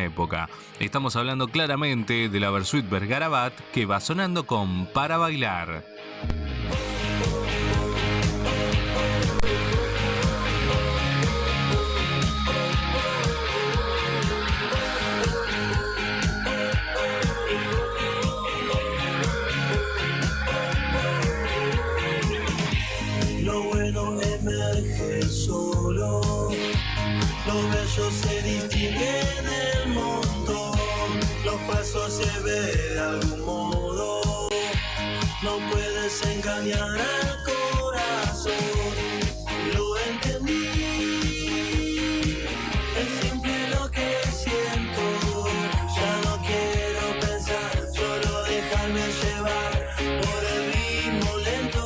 época. Estamos hablando claramente de la Bersuit Vergarabat, que va sonando con Para Bailar. Lo bueno emerge solo, lo bello se distingue del montón, lo falso se ve de algún modo, no puedes engañar al corazón, lo entendí, es simple lo que siento, ya no quiero pensar, solo dejarme llevar por el ritmo lento.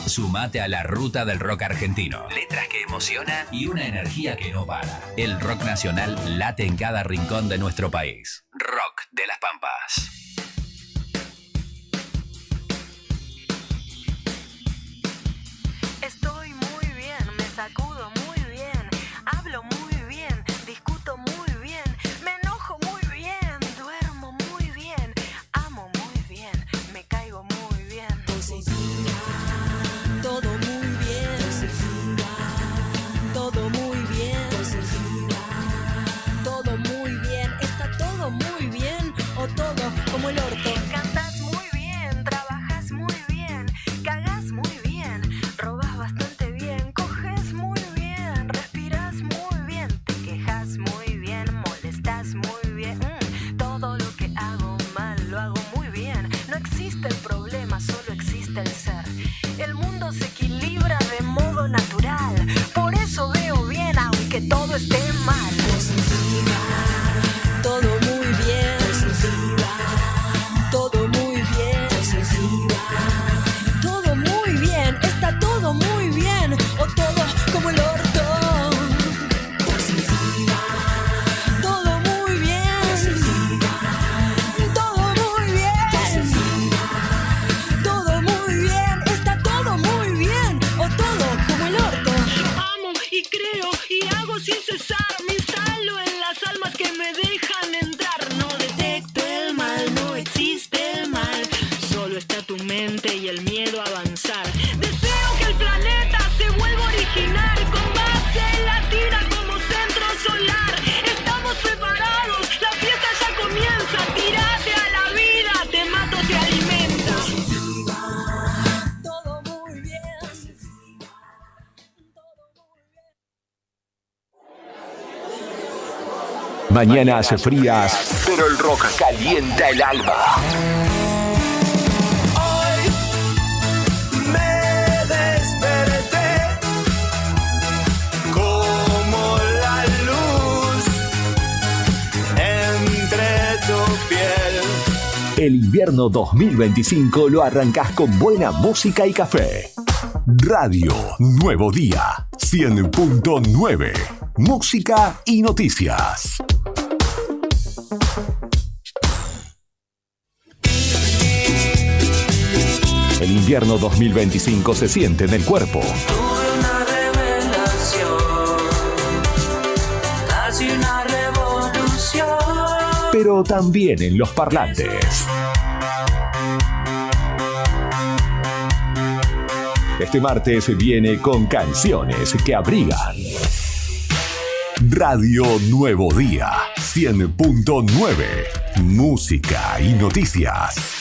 Sumate a la ruta del rock argentino. Letras que emocionan y una energía que no para. El rock nacional late en cada rincón de nuestro país. Rock de las Pampas. Estoy muy bien, me sacudo muy bien, hablo muy bien, discuto muy bien, me enojo muy bien, duermo muy bien, amo muy bien, me caigo muy bien. Todo muy bien, todo muy bien, todo muy bien, está todo muy bien o todo como el orto. Cantas muy bien, trabajas muy bien, cagas muy bien, robas bastante bien, coges muy bien, respiras muy bien, te quejas muy bien, molestas muy bien, todo lo que hago mal lo hago muy bien, no existe el problema, solo existe el ser. El mundo se equilibra de modo natural, por eso veo bien aunque todo esté mal. Todo muy bien, todo muy bien, todo muy bien, está todo muy bien o todo como el orto. Todo muy bien, todo muy bien, todo muy bien, está todo muy bien o todo como el orto. Yo amo y creo y hago sin cesar mi mañanas frías, pero el rock calienta el alma. Hoy me desperté como la luz entre tu piel. El invierno 2025 lo arrancás con buena música y café. Radio Nuevo Día 100.9. Música y noticias. El invierno 2025 se siente en el cuerpo. Tuve una revelación, casi una revolución. Pero también en los parlantes. Este martes viene con canciones que abrigan. Radio Nuevo Día 100.9. Música y noticias.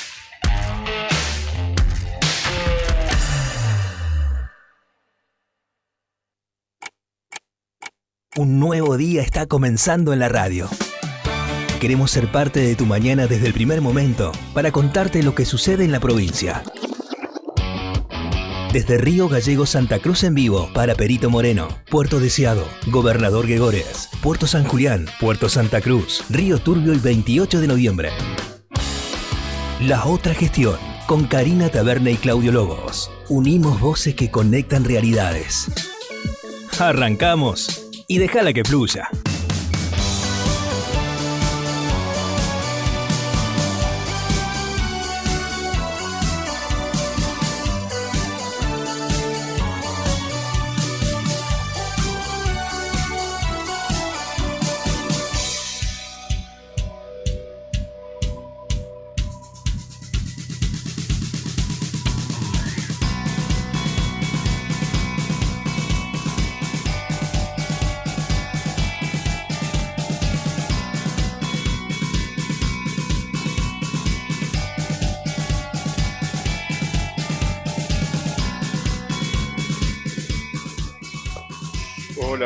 Un nuevo día está comenzando en la radio. Queremos ser parte de tu mañana desde el primer momento para contarte lo que sucede en la provincia. Desde Río Gallegos Santa Cruz en vivo para Perito Moreno, Puerto Deseado, Gobernador Gregores, Puerto San Julián, Puerto Santa Cruz, Río Turbio y 28 de noviembre. La otra gestión, con Karina Taberna y Claudio Lobos. Unimos voces que conectan realidades. Arrancamos y déjala que fluya.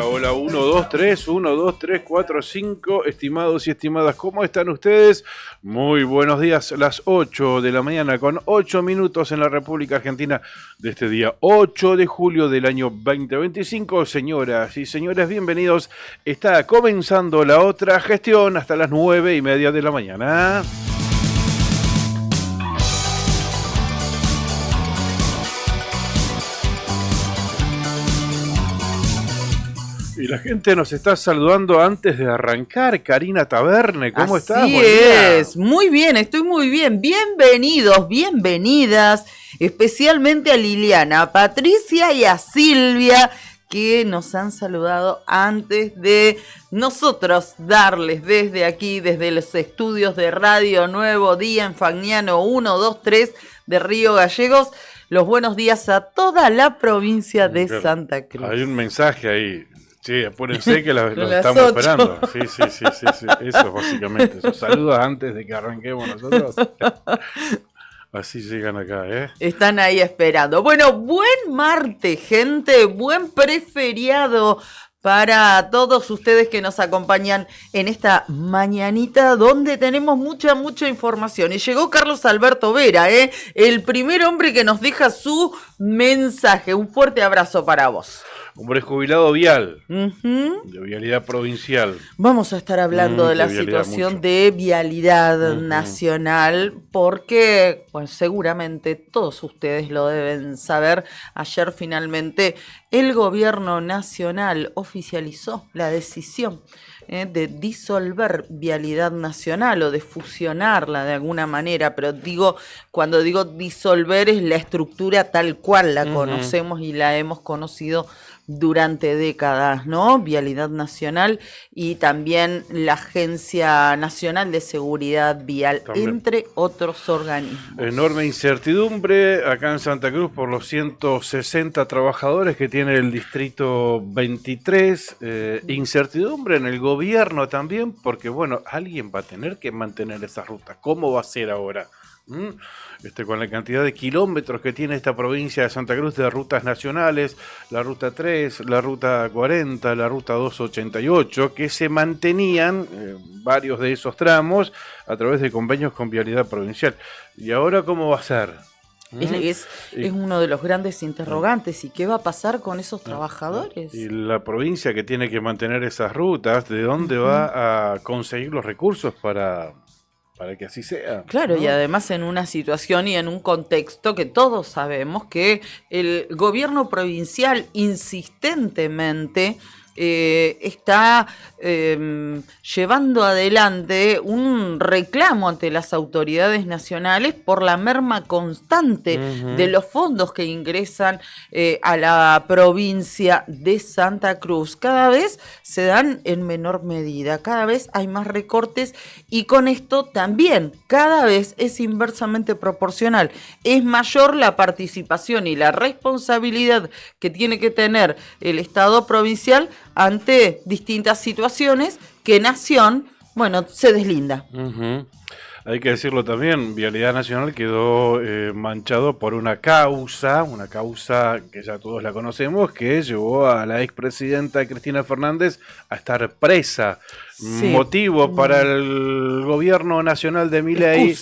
Hola, 1, 2, 3, 1, 2, 3, 4, 5, estimados y estimadas, ¿cómo están ustedes? Muy buenos días, las 8 de la mañana con 8 minutos en la República Argentina de este día 8 de julio del año 2025. Señoras y señores, bienvenidos. Está comenzando la otra gestión hasta las 9:30 de la mañana. Y la gente nos está saludando antes de arrancar. Karina Taberne, ¿cómo estás? Así es, muy bien, estoy muy bien. Bienvenidos, bienvenidas, especialmente a Liliana, a Patricia y a Silvia, que nos han saludado antes de nosotros darles desde aquí, desde los estudios de Radio Nuevo Día en Fagnano 1, 2, 3 de Río Gallegos, los buenos días a toda la provincia de Santa Cruz. Hay un mensaje ahí. Sí, apúrense que los Las estamos 8. esperando. Sí. Eso básicamente. Esos saludos antes de que arranquemos nosotros. Así llegan acá, ¿eh? Están ahí esperando. Bueno, buen martes, gente. Buen preferiado para todos ustedes que nos acompañan en esta mañanita donde tenemos mucha información. Y llegó Carlos Alberto Vera, el primer hombre que nos deja su mensaje. Un fuerte abrazo para vos. Hombre jubilado vial, Uh-huh. de vialidad provincial. Vamos a estar hablando de la situación de vialidad nacional, porque pues, seguramente todos ustedes lo deben saber. Ayer finalmente el gobierno nacional oficializó la decisión de disolver Vialidad Nacional o de fusionarla de alguna manera, pero cuando digo disolver es la estructura tal cual la conocemos y la hemos conocido durante décadas, ¿no? Vialidad Nacional y también la Agencia Nacional de Seguridad Vial, también, entre otros organismos. Enorme incertidumbre acá en Santa Cruz por los 160 trabajadores que tiene el distrito 23. Incertidumbre en el gobierno también, porque bueno, alguien va a tener que mantener esa ruta. ¿Cómo va a ser ahora? Con la cantidad de kilómetros que tiene esta provincia de Santa Cruz de rutas nacionales, la ruta 3, la ruta 40, la ruta 288, que se mantenían varios de esos tramos a través de convenios con Vialidad Provincial. ¿Y ahora cómo va a ser? Es uno de los grandes interrogantes. ¿Y qué va a pasar con esos trabajadores? Y la provincia que tiene que mantener esas rutas, ¿de dónde va a conseguir los recursos para que así sea? Claro, y además en una situación y en un contexto que todos sabemos que el gobierno provincial insistentemente está llevando adelante un reclamo ante las autoridades nacionales por la merma constante de los fondos que ingresan a la provincia de Santa Cruz. Cada vez se dan en menor medida, cada vez hay más recortes y con esto también cada vez es inversamente proporcional. Es mayor la participación y la responsabilidad que tiene que tener el Estado provincial ante distintas situaciones que Nación, se deslinda. Hay que decirlo también, Vialidad Nacional quedó manchado por una causa que ya todos la conocemos, que llevó a la expresidenta Cristina Fernández a estar presa. Sí. Motivo para el gobierno nacional de Milei.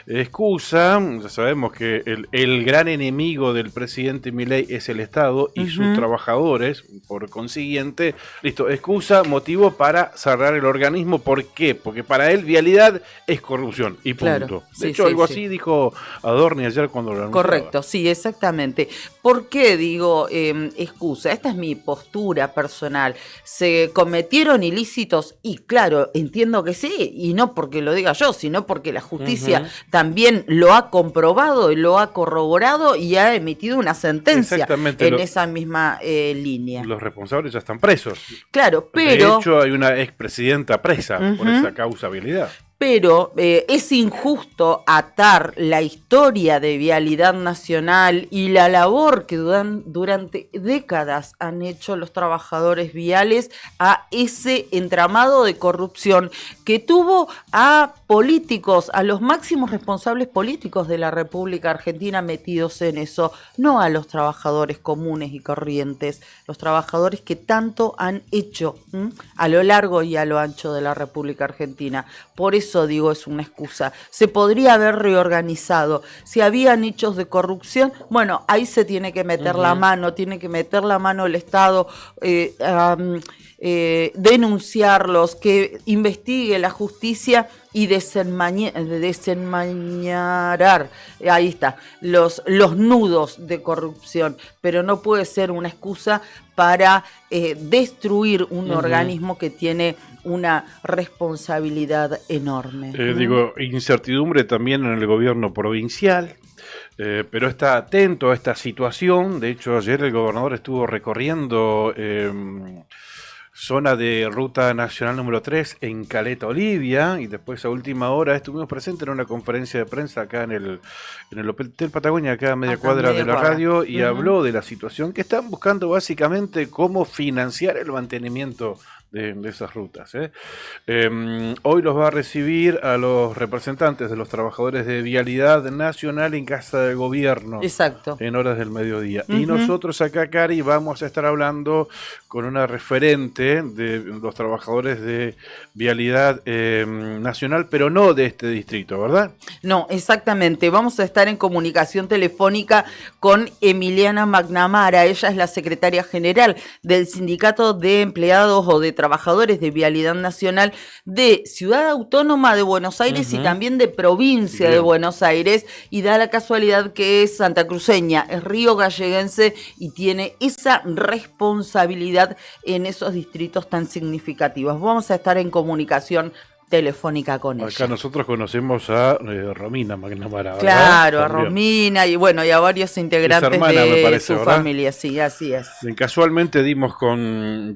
Excusa. Ya sabemos que el gran enemigo del presidente Milei es el Estado y sus trabajadores. Por consiguiente, excusa, motivo para cerrar el organismo. ¿Por qué? Porque para él vialidad es corrupción y punto. Claro. De hecho, algo así dijo Adorni ayer cuando lo anunciaba. Correcto, sí, exactamente. ¿Por qué digo excusa? Esta es mi postura personal. Se cometieron ilícitos y claro, entiendo que sí, y no porque lo diga yo, sino porque la justicia también lo ha comprobado, lo ha corroborado y ha emitido una sentencia en esa misma línea. Los responsables ya están presos. Claro, pero... De hecho, hay una expresidenta presa por esa causa vialidad. Pero es injusto atar la historia de Vialidad Nacional y la labor que durante décadas han hecho los trabajadores viales a ese entramado de corrupción que tuvo a políticos, a los máximos responsables políticos de la República Argentina metidos en eso, no a los trabajadores comunes y corrientes, los trabajadores que tanto han hecho a lo largo y a lo ancho de la República Argentina. Por eso digo, es una excusa. Se podría haber reorganizado. Si habían hechos de corrupción, ahí se tiene que meter la mano, tiene que meter la mano el Estado, denunciarlos, que investigue la justicia y desenmañarar, ahí está, los nudos de corrupción, pero no puede ser una excusa para destruir un organismo que tiene una responsabilidad enorme. Incertidumbre también en el gobierno provincial. Pero está atento a esta situación. De hecho, ayer el gobernador estuvo recorriendo zona de ruta nacional número 3 en Caleta Olivia, y después a última hora estuvimos presentes en una conferencia de prensa acá en el Hotel Patagonia, acá a media cuadra de la radio, y habló de la situación que están buscando básicamente cómo financiar el mantenimiento de esas rutas. Hoy los va a recibir a los representantes de los trabajadores de Vialidad Nacional en Casa de Gobierno. Exacto. En horas del mediodía. Y nosotros acá, Cari, vamos a estar hablando con una referente de los trabajadores de Vialidad Nacional, pero no de este distrito, ¿verdad? No, exactamente. Vamos a estar en comunicación telefónica con Emiliana McNamara. Ella es la secretaria general del Sindicato de Empleados o de Trabajadores de Vialidad Nacional de Ciudad Autónoma de Buenos Aires y también de Provincia de Buenos Aires, y da la casualidad que es santacruceña, es río galleguense y tiene esa responsabilidad en esos distritos tan significativos. Vamos a estar en comunicación telefónica con ella. Acá nosotros conocemos a Romina McNamara. Claro, ¿verdad? A Romina y a varios integrantes hermana, de su familia, sí, así es. Casualmente dimos con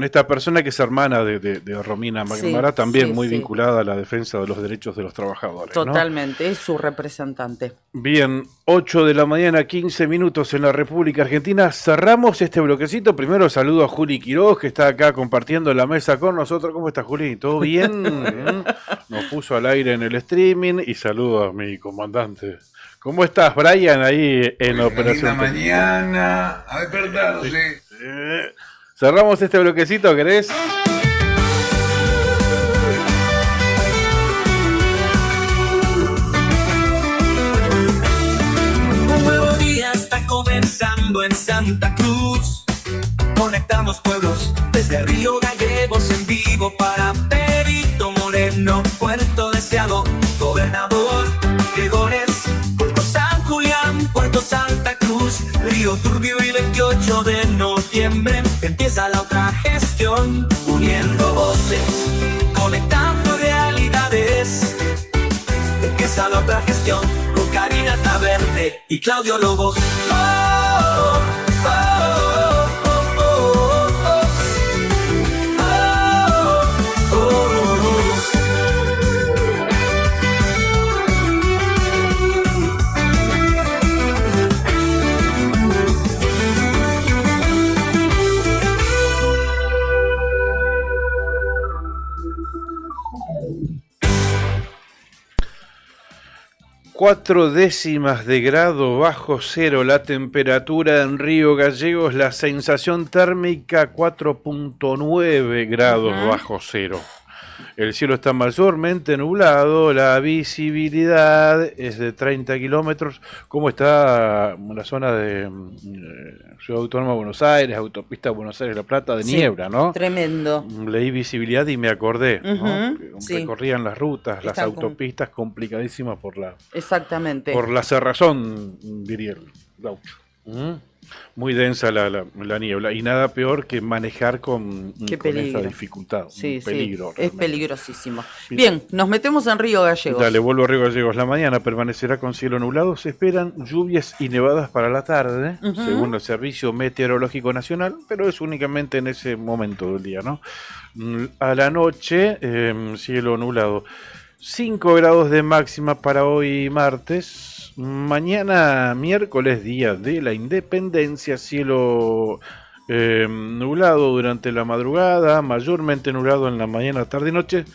esta persona que es hermana de Romina McNamara, también muy vinculada a la defensa de los derechos de los trabajadores. Totalmente, ¿no? Es su representante. Bien, 8 de la mañana, 15 minutos en la República Argentina. Cerramos este bloquecito. Primero saludo a Juli Quiroz, que está acá compartiendo la mesa con nosotros. ¿Cómo está, Juli? ¿Todo bien? Nos puso al aire en el streaming y saludo a mi comandante. ¿Cómo estás, Brian, ahí en Operación? Linda mañana, a despertarse. Cerramos este bloquecito, ¿querés? Un nuevo día está comenzando en Santa Cruz. Conectamos pueblos desde Río Gallegos en vivo para Perito Moreno, Puerto Deseado, Gobernador Gregores, Puerto San Julián, Puerto Santa Cruz, Río Turbio y 28 de noviembre empieza la otra gestión, uniendo voces, conectando realidades. Empieza la otra gestión con Karina Taverne y Claudio Lobos. Cuatro décimas de grado bajo cero la temperatura en Río Gallegos, la sensación térmica 4.9 grados bajo cero. El cielo está mayormente nublado, la visibilidad es de 30 kilómetros. ¿Cómo está la zona de Ciudad Autónoma de Buenos Aires, autopista Buenos Aires-La Plata, de niebla, ¿no? Tremendo. Leí visibilidad y me acordé, ¿no? Sí. Recorrían las rutas, las Están autopistas complicadísimas Exactamente. por la cerrazón, diría el gaucho. Muy densa la niebla y nada peor que manejar con esa dificultad. Sí, peligro. Es peligrosísimo. Bien, nos metemos en Río Gallegos. Dale, vuelvo a Río Gallegos. La mañana permanecerá con cielo nublado. Se esperan lluvias y nevadas para la tarde, según el Servicio Meteorológico Nacional, pero es únicamente en ese momento del día, ¿no? A la noche, cielo nublado. 5 grados de máxima para hoy martes. Mañana miércoles, día de la Independencia, cielo nublado durante la madrugada, mayormente nublado en la mañana, tarde y noche,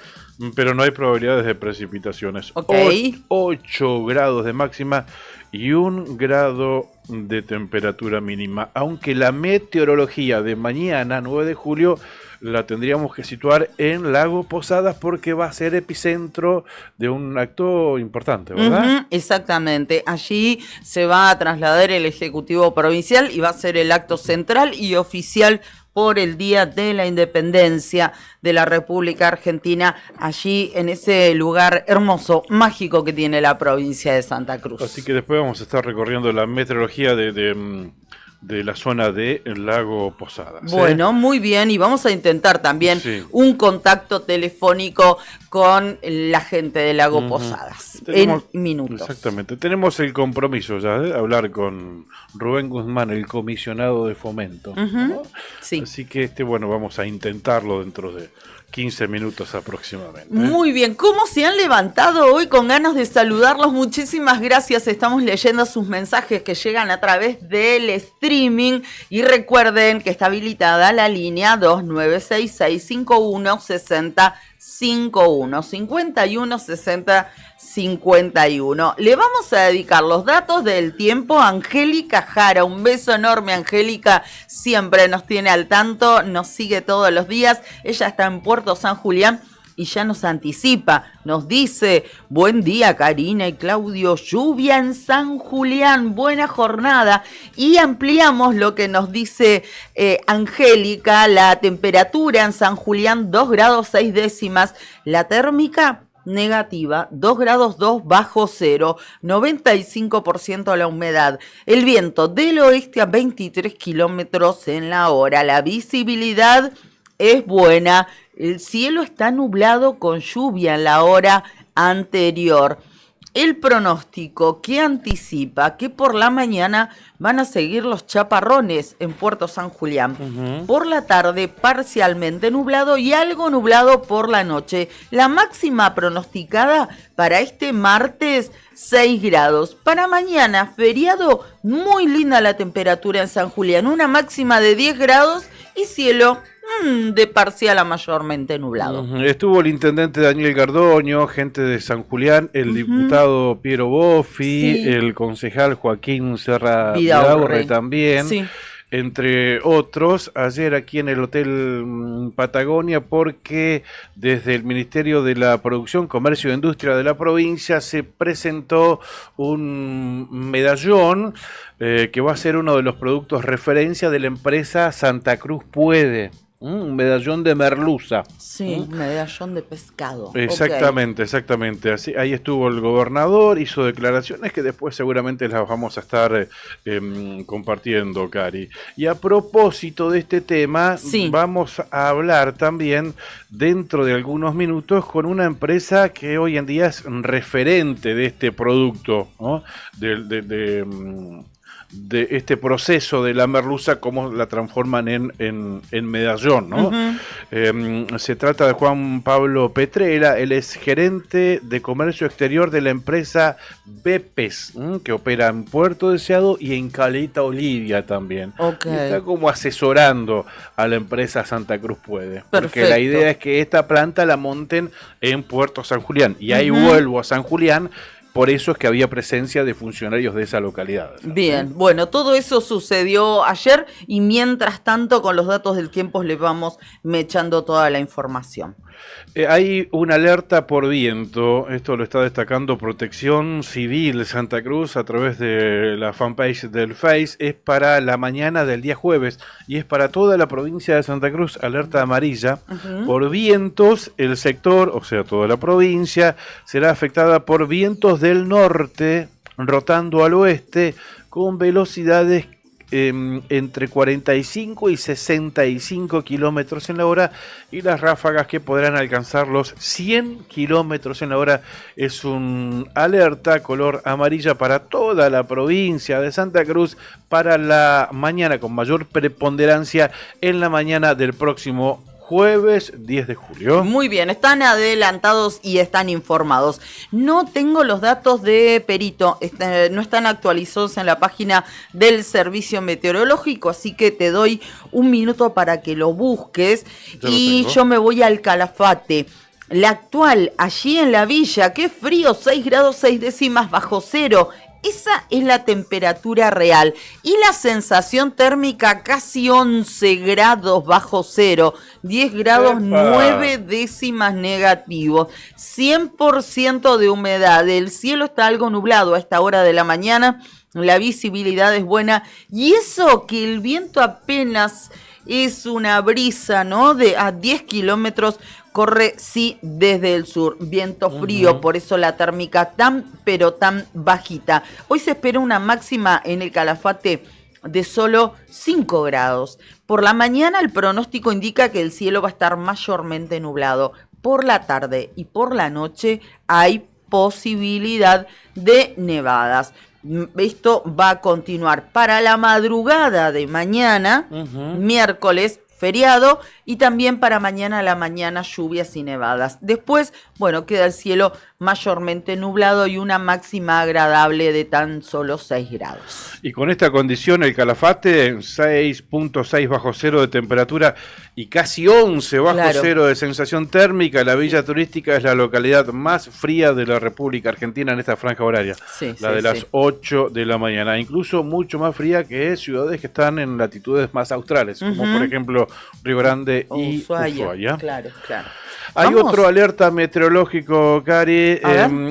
pero no hay probabilidades de precipitaciones. 8 grados de máxima y 1 grado de temperatura mínima, aunque la meteorología de mañana, 9 de julio, la tendríamos que situar en Lago Posadas porque va a ser epicentro de un acto importante, ¿verdad? Exactamente. Allí se va a trasladar el Ejecutivo Provincial y va a ser el acto central y oficial por el Día de la Independencia de la República Argentina, allí en ese lugar hermoso, mágico que tiene la provincia de Santa Cruz. Así que después vamos a estar recorriendo la meteorología de la zona de Lago Posadas. Bueno, muy bien, y vamos a intentar también un contacto telefónico con la gente de Lago Posadas en minutos. Exactamente, tenemos el compromiso ya de hablar con Rubén Guzmán, el comisionado de fomento, ¿no? Sí. Así que bueno, vamos a intentarlo dentro de 15 minutos aproximadamente. Muy bien, ¿cómo se han levantado hoy con ganas de saludarlos? Muchísimas gracias, estamos leyendo sus mensajes que llegan a través del streaming y recuerden que está habilitada la línea 2966516051 516051. Le vamos a dedicar los datos del tiempo a Angélica Jara. Un beso enorme, Angélica. Siempre nos tiene al tanto, nos sigue todos los días. Ella está en Puerto San Julián y ya nos anticipa. Nos dice: buen día, Karina y Claudio. Lluvia en San Julián. Buena jornada. Y ampliamos lo que nos dice Angélica. La temperatura en San Julián, 2 grados 6 décimas. La térmica, negativa, 2 grados 2 bajo cero, 95% la humedad. El viento del oeste a 23 kilómetros en la hora. La visibilidad es buena. El cielo está nublado con lluvia en la hora anterior. El pronóstico que anticipa que por la mañana van a seguir los chaparrones en Puerto San Julián. Por la tarde parcialmente nublado y algo nublado por la noche. La máxima pronosticada para este martes, 6 grados. Para mañana, feriado, muy linda la temperatura en San Julián. Una máxima de 10 grados y cielo de parcial a mayormente nublado. Estuvo el intendente Daniel Gardoño, gente de San Julián, el diputado Piero Boffi, el concejal Joaquín Serra Vidaurre también. Sí. Entre otros, ayer aquí en el Hotel Patagonia, porque desde el Ministerio de la Producción, Comercio e Industria de la provincia se presentó un medallón que va a ser uno de los productos referencia de la empresa Santa Cruz Puede. Un medallón de merluza. Sí, un medallón de pescado. Exactamente, exactamente. Así, ahí estuvo el gobernador, hizo declaraciones que después seguramente las vamos a estar compartiendo, Cari. Y a propósito de este tema, vamos a hablar también dentro de algunos minutos con una empresa que hoy en día es referente de este producto, ¿no? De este proceso de la merluza, cómo la transforman en medallón, ¿no? Se trata de Juan Pablo Petrera, él es gerente de comercio exterior de la empresa Bepes, que opera en Puerto Deseado y en Caleta Olivia también. Y está como asesorando a la empresa Santa Cruz Puede. Porque la idea es que esta planta la monten en Puerto San Julián. Y ahí vuelvo a San Julián. Por eso es que había presencia de funcionarios de esa localidad. Bien, bueno, todo eso sucedió ayer y mientras tanto con los datos del tiempo les vamos mechando toda la información. Hay una alerta por viento, esto lo está destacando Protección Civil Santa Cruz a través de la fanpage del Face, es para la mañana del día jueves y es para toda la provincia de Santa Cruz, alerta amarilla. Por vientos, el sector, o sea, toda la provincia, será afectada por vientos del norte, rotando al oeste, con velocidades entre 45 y 65 kilómetros en la hora y las ráfagas que podrán alcanzar los 100 kilómetros en la hora. Es un alerta color amarilla para toda la provincia de Santa Cruz para la mañana, con mayor preponderancia en la mañana del próximo jueves 10 de julio. Muy bien, están adelantados y están informados. No tengo los datos de Perito, no están actualizados en la página del Servicio Meteorológico, así que te doy un minuto para que lo busques. Yo me voy al Calafate. La actual, allí en la villa, qué frío, 6 grados 6 décimas bajo cero. Esa es la temperatura real y la sensación térmica casi 11 grados bajo cero, 10 grados 9 décimas negativos, 100% de humedad, el cielo está algo nublado a esta hora de la mañana, la visibilidad es buena y eso que el viento apenas es una brisa, ¿no? A 10 kilómetros corre, sí, desde el sur. Viento frío, por eso la térmica tan, pero tan bajita. Hoy se espera una máxima en el Calafate de solo 5 grados. Por la mañana el pronóstico indica que el cielo va a estar mayormente nublado. Por la tarde y por la noche hay posibilidad de nevadas. Esto va a continuar para la madrugada de mañana, miércoles, feriado, y también para mañana a la mañana lluvias y nevadas. Después, bueno, queda el cielo mayormente nublado y una máxima agradable de tan solo 6 grados. Y con esta condición el Calafate, 6.6 bajo cero de temperatura y casi 11 bajo cero de sensación térmica. La villa turística es la localidad más fría de la República Argentina en esta franja horaria. Las 8 de la mañana. Incluso mucho más fría que ciudades que están en latitudes más australes, como por ejemplo Río Grande y Ushuaia. Claro. Hay otro alerta meteorológico, Cari,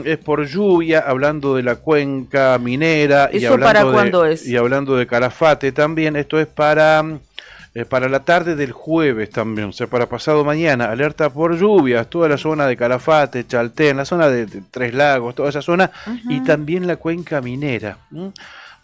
es por lluvia, hablando de la cuenca minera. ¿Eso para cuándo es? Y hablando de Calafate también, esto es para la tarde del jueves también, o sea, para pasado mañana, alerta por lluvias, toda la zona de Calafate, Chaltén, la zona de Tres Lagos, toda esa zona, y también la cuenca minera.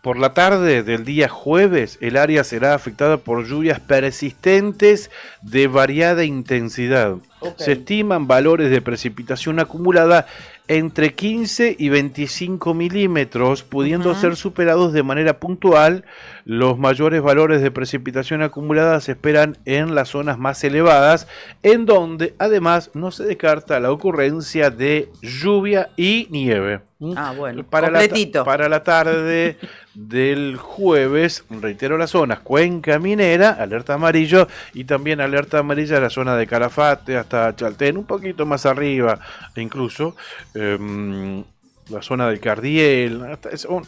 Por la tarde del día jueves, el área será afectada por lluvias persistentes de variada intensidad. Se estiman valores de precipitación acumulada entre 15 y 25 milímetros, pudiendo ser superados de manera puntual. Los mayores valores de precipitación acumulada se esperan en las zonas más elevadas, en donde además no se descarta la ocurrencia de lluvia y nieve. Bueno, completito. Para la tarde del jueves, reitero las zonas: Cuenca Minera, alerta amarillo, y también alerta amarilla la zona de Calafate hasta Chaltén, un poquito más arriba, incluso la zona del Cardiel,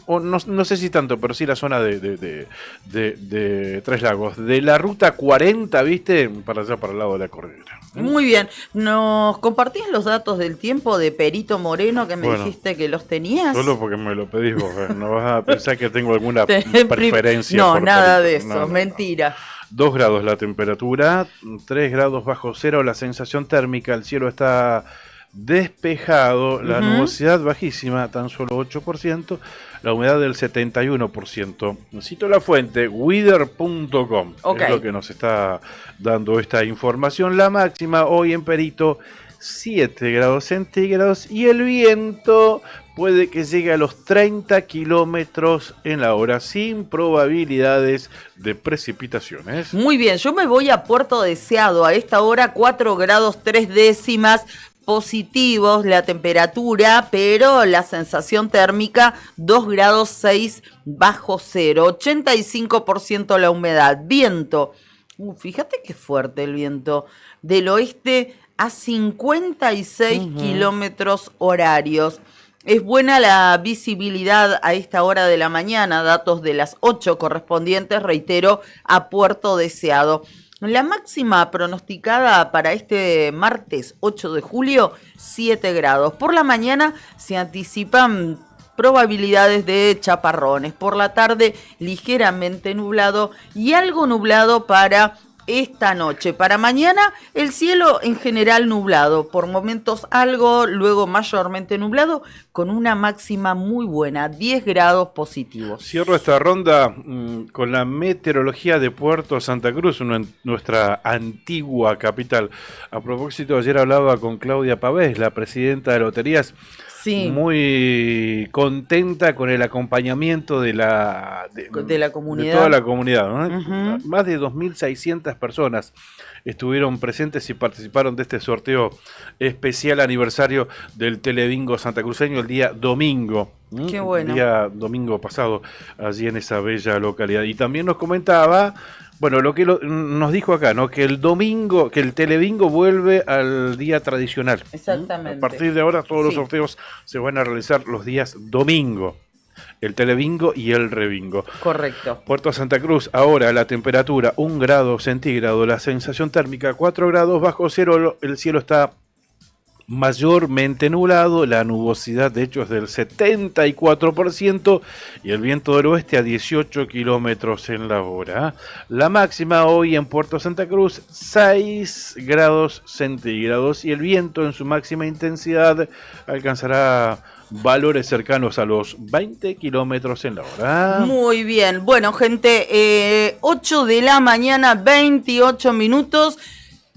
no sé si tanto, pero sí la zona de Tres Lagos, de la ruta 40, ¿viste? Para allá, para el lado de la cordillera. Muy bien, ¿nos compartís los datos del tiempo de Perito Moreno que me dijiste que los tenías? Solo porque me lo pedís vos, no vas a pensar que tengo alguna preferencia. No, por nada Perito. de eso, mentira. 2 grados la temperatura, 3 grados bajo cero la sensación térmica, el cielo está despejado, la nubosidad bajísima, tan solo 8%, la humedad del 71%. Cito la fuente, weather.com, es lo que nos está dando esta información. La máxima hoy en Perito, 7 grados centígrados, y el viento puede que llegue a los 30 kilómetros en la hora, sin probabilidades de precipitaciones. Muy bien, yo me voy a Puerto Deseado, a esta hora 4 grados 3 décimas, positivos la temperatura, pero la sensación térmica 2 grados 6 bajo cero, 85% la humedad, viento, fíjate qué fuerte el viento, del oeste a 56 kilómetros horarios. Es buena la visibilidad a esta hora de la mañana, datos de las 8 correspondientes, reitero, a Puerto Deseado. La máxima pronosticada para este martes 8 de julio, 7 grados. Por la mañana se anticipan probabilidades de chaparrones. Por la tarde, ligeramente nublado y algo nublado para esta noche. Para mañana, el cielo en general nublado. Por momentos algo, luego mayormente nublado, con una máxima muy buena, 10 grados positivos. Cierro esta ronda con la meteorología de Puerto Santa Cruz, nuestra antigua capital. A propósito, ayer hablaba con Claudia Pavés, la presidenta de Loterías. Sí. Muy contenta con el acompañamiento de la comunidad. De toda la comunidad, ¿no? Más de 2.600 personas estuvieron presentes y participaron de este sorteo especial aniversario del Telebingo santacruceño el día domingo. Qué bueno. El día domingo pasado, allí en esa bella localidad. Y también nos comentaba, bueno, lo que nos dijo acá, ¿no? Que el domingo, que el Telebingo vuelve al día tradicional. Exactamente. A partir de ahora todos los sorteos se van a realizar los días domingo. El Telebingo y el Rebingo. Correcto. Puerto Santa Cruz, ahora la temperatura 1 grado centígrado, la sensación térmica 4 grados bajo cero, el cielo está mayormente nublado, la nubosidad de hecho es del 74% y el viento del oeste a 18 kilómetros en la hora. La máxima hoy en Puerto Santa Cruz, 6 grados centígrados, y el viento en su máxima intensidad alcanzará valores cercanos a los 20 kilómetros en la hora. Muy bien, bueno gente, 8 de la mañana, 28 minutos.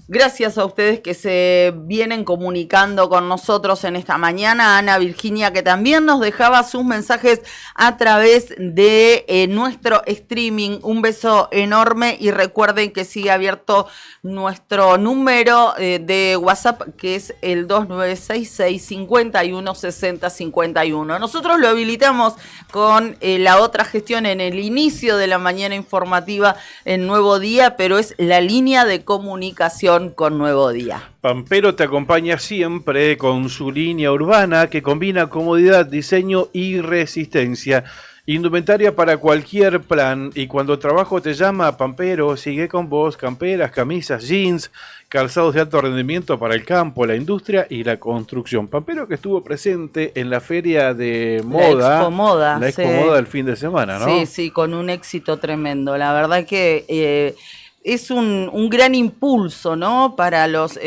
Gracias a ustedes que se vienen comunicando con nosotros en esta mañana. Ana Virginia, que también nos dejaba sus mensajes a través de nuestro streaming. Un beso enorme y recuerden que sigue abierto nuestro número de WhatsApp, que es el 2966-516051. Nosotros lo habilitamos con la otra gestión en el inicio de la mañana informativa en Nuevo Día, pero es la línea de comunicación con Nuevo Día. Pampero te acompaña siempre con su línea urbana que combina comodidad, diseño y resistencia. Indumentaria para cualquier plan, y cuando trabajo te llama, Pampero sigue con vos. Camperas, camisas, jeans, calzados de alto rendimiento para el campo, la industria y la construcción. Pampero que estuvo presente en la feria de moda, la Expo Moda, la Expo Moda del fin de semana, ¿no? Sí, sí, con un éxito tremendo. La verdad que es un gran impulso, ¿no? Para los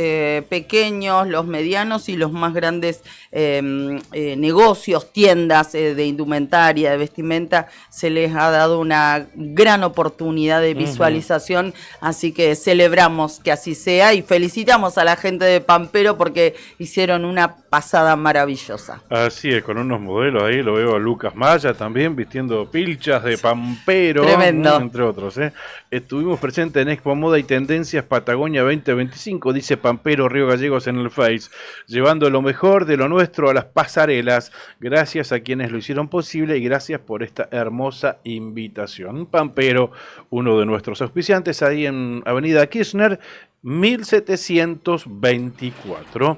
pequeños, los medianos y los más grandes negocios, tiendas de indumentaria, de vestimenta, se les ha dado una gran oportunidad de visualización, así que celebramos que así sea y felicitamos a la gente de Pampero porque hicieron una pasada maravillosa. Así es, con unos modelos ahí, lo veo a Lucas Maya también vistiendo pilchas de Pampero, tremendo, entre otros. Estuvimos presentes en Expo Moda y Tendencias Patagonia 2025, dice Pampero Río Gallegos en el Face, llevando lo mejor de lo nuestro a las pasarelas. Gracias a quienes lo hicieron posible y gracias por esta hermosa invitación. Pampero, uno de nuestros auspiciantes, ahí en Avenida Kirchner 1724.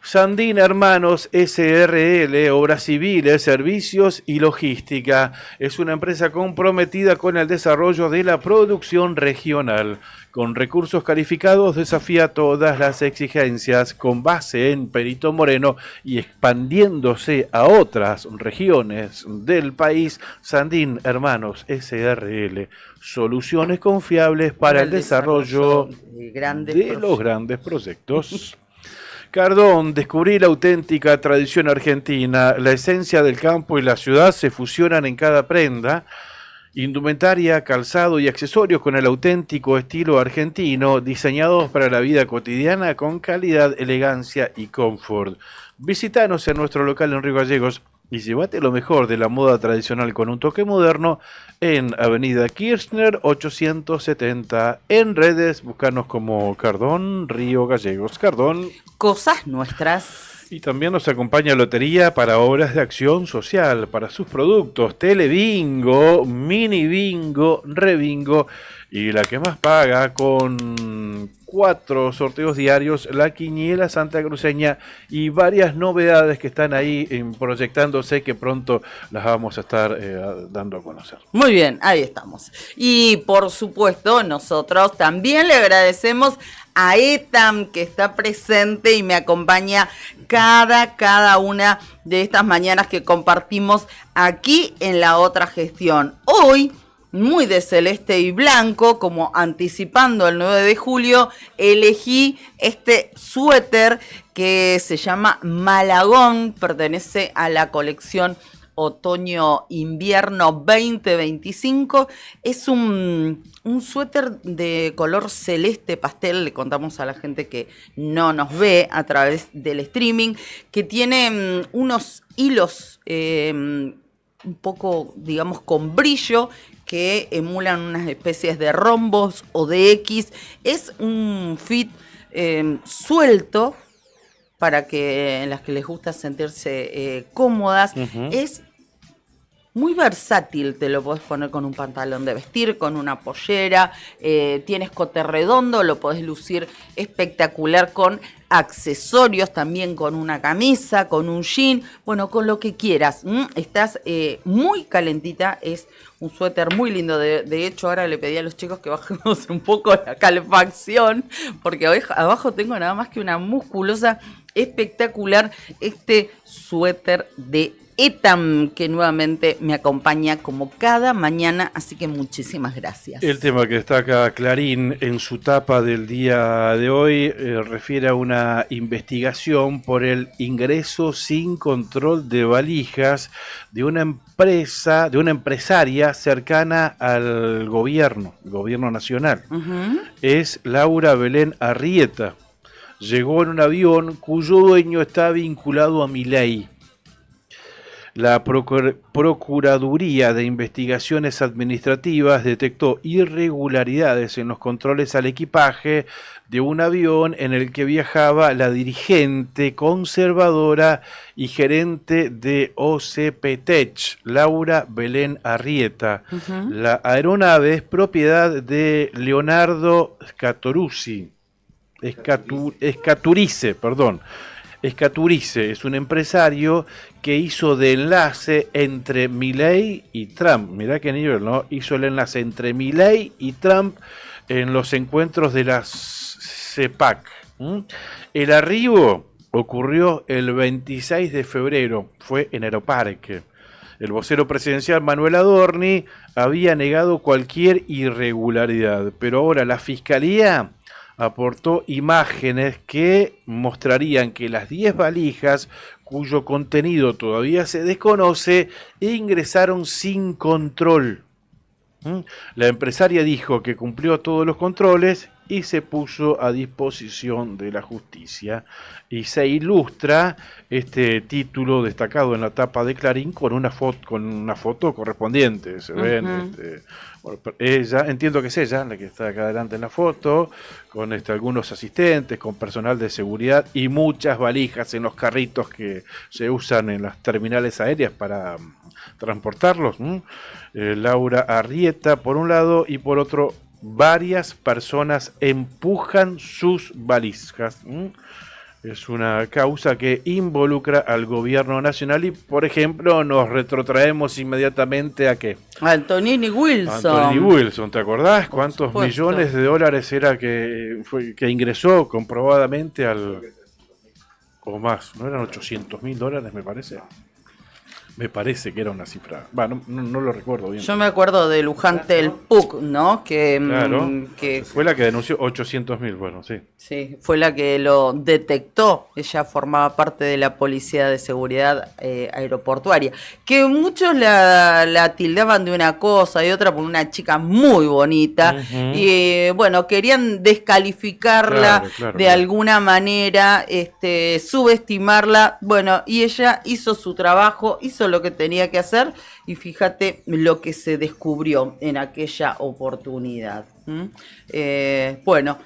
Sandín Hermanos SRL, Obras Civiles, Servicios y Logística. Es una empresa comprometida con el desarrollo de la producción regional. Con recursos calificados desafía todas las exigencias, con base en Perito Moreno y expandiéndose a otras regiones del país. Sandín Hermanos SRL, soluciones confiables para el desarrollo de los grandes proyectos. Cardón, descubrí la auténtica tradición argentina. La esencia del campo y la ciudad se fusionan en cada prenda. Indumentaria, calzado y accesorios con el auténtico estilo argentino, diseñados para la vida cotidiana con calidad, elegancia y confort. Visítanos en nuestro local en Río Gallegos y llévate lo mejor de la moda tradicional con un toque moderno en Avenida Kirchner 870. En redes, búscanos como Cardón Río Gallegos. Cardón. Cosas nuestras. Y también nos acompaña Lotería para obras de acción social, para sus productos, Telebingo, Mini Bingo, Rebingo y la que más paga con 4 sorteos diarios, la Quiniela Santacruceña y varias novedades que están ahí proyectándose que pronto las vamos a estar dando a conocer. Muy bien, ahí estamos. Y por supuesto, nosotros también le agradecemos a Etam, que está presente y me acompaña cada una de estas mañanas que compartimos aquí en La Otra Gestión. Hoy, muy de celeste y blanco, como anticipando el 9 de julio, elegí este suéter que se llama Malagón, pertenece a la colección Otoño-Invierno 2025. Es un suéter de color celeste pastel, le contamos a la gente que no nos ve a través del streaming, que tiene unos hilos un poco, digamos, con brillo, que emulan unas especies de rombos o de X. Es un fit suelto, para que en las que les gusta sentirse cómodas. Es muy versátil, te lo podés poner con un pantalón de vestir, con una pollera, tiene escote redondo, lo podés lucir espectacular con accesorios, también con una camisa, con un jean, bueno, con lo que quieras. Estás muy calentita, es un suéter muy lindo. De hecho, ahora le pedí a los chicos que bajemos un poco la calefacción, porque hoy abajo tengo nada más que una musculosa espectacular. Este suéter de Etam, que nuevamente me acompaña como cada mañana, así que muchísimas gracias. El tema que destaca Clarín en su tapa del día de hoy refiere a una investigación por el ingreso sin control de valijas de una empresa, de una empresaria cercana al gobierno nacional. Es Laura Belén Arrieta. Llegó en un avión cuyo dueño está vinculado a Milei. La Procuraduría de Investigaciones Administrativas detectó irregularidades en los controles al equipaje de un avión en el que viajaba la dirigente conservadora y gerente de OCPTech, Laura Belén Arrieta. La aeronave es propiedad de Leonardo Escaturice es un empresario que hizo de enlace entre Milei y Trump. Mirá qué nivel, ¿no? Hizo el enlace entre Milei y Trump en los encuentros de la CEPAC. El arribo ocurrió el 26 de febrero, fue en Aeroparque. El vocero presidencial Manuel Adorni había negado cualquier irregularidad, pero ahora la Fiscalía aportó imágenes que mostrarían que las 10 valijas, cuyo contenido todavía se desconoce, ingresaron sin control. La empresaria dijo que cumplió todos los controles y se puso a disposición de la justicia. Y se ilustra este título destacado en la tapa de Clarín con una foto correspondiente. Se ven, bueno, ella, entiendo que es ella la que está acá adelante en la foto, con algunos asistentes, con personal de seguridad y muchas valijas en los carritos que se usan en las terminales aéreas para transportarlos. Laura Arrieta por un lado y por otro varias personas empujan sus valijas. Es una causa que involucra al gobierno nacional y, por ejemplo, nos retrotraemos inmediatamente a ¿qué? Antonini Wilson. Anthony Wilson, ¿te acordás? ¿Cuántos millones de dólares era que ingresó comprobadamente o más? ¿No eran $800.000, me parece? Me parece que era una cifra. No lo recuerdo bien. Yo me acuerdo de Luján Tel Puc, ¿no? Claro, fue la que denunció 800.000, bueno, sí. Sí, fue la que lo detectó. Ella formaba parte de la Policía de Seguridad Aeroportuaria. Que muchos la tildaban de una cosa y otra por una chica muy bonita. Y bueno, querían descalificarla de alguna manera, subestimarla. Bueno, y ella hizo su trabajo, hizo lo que tenía que hacer y fíjate lo que se descubrió en aquella oportunidad. Bueno,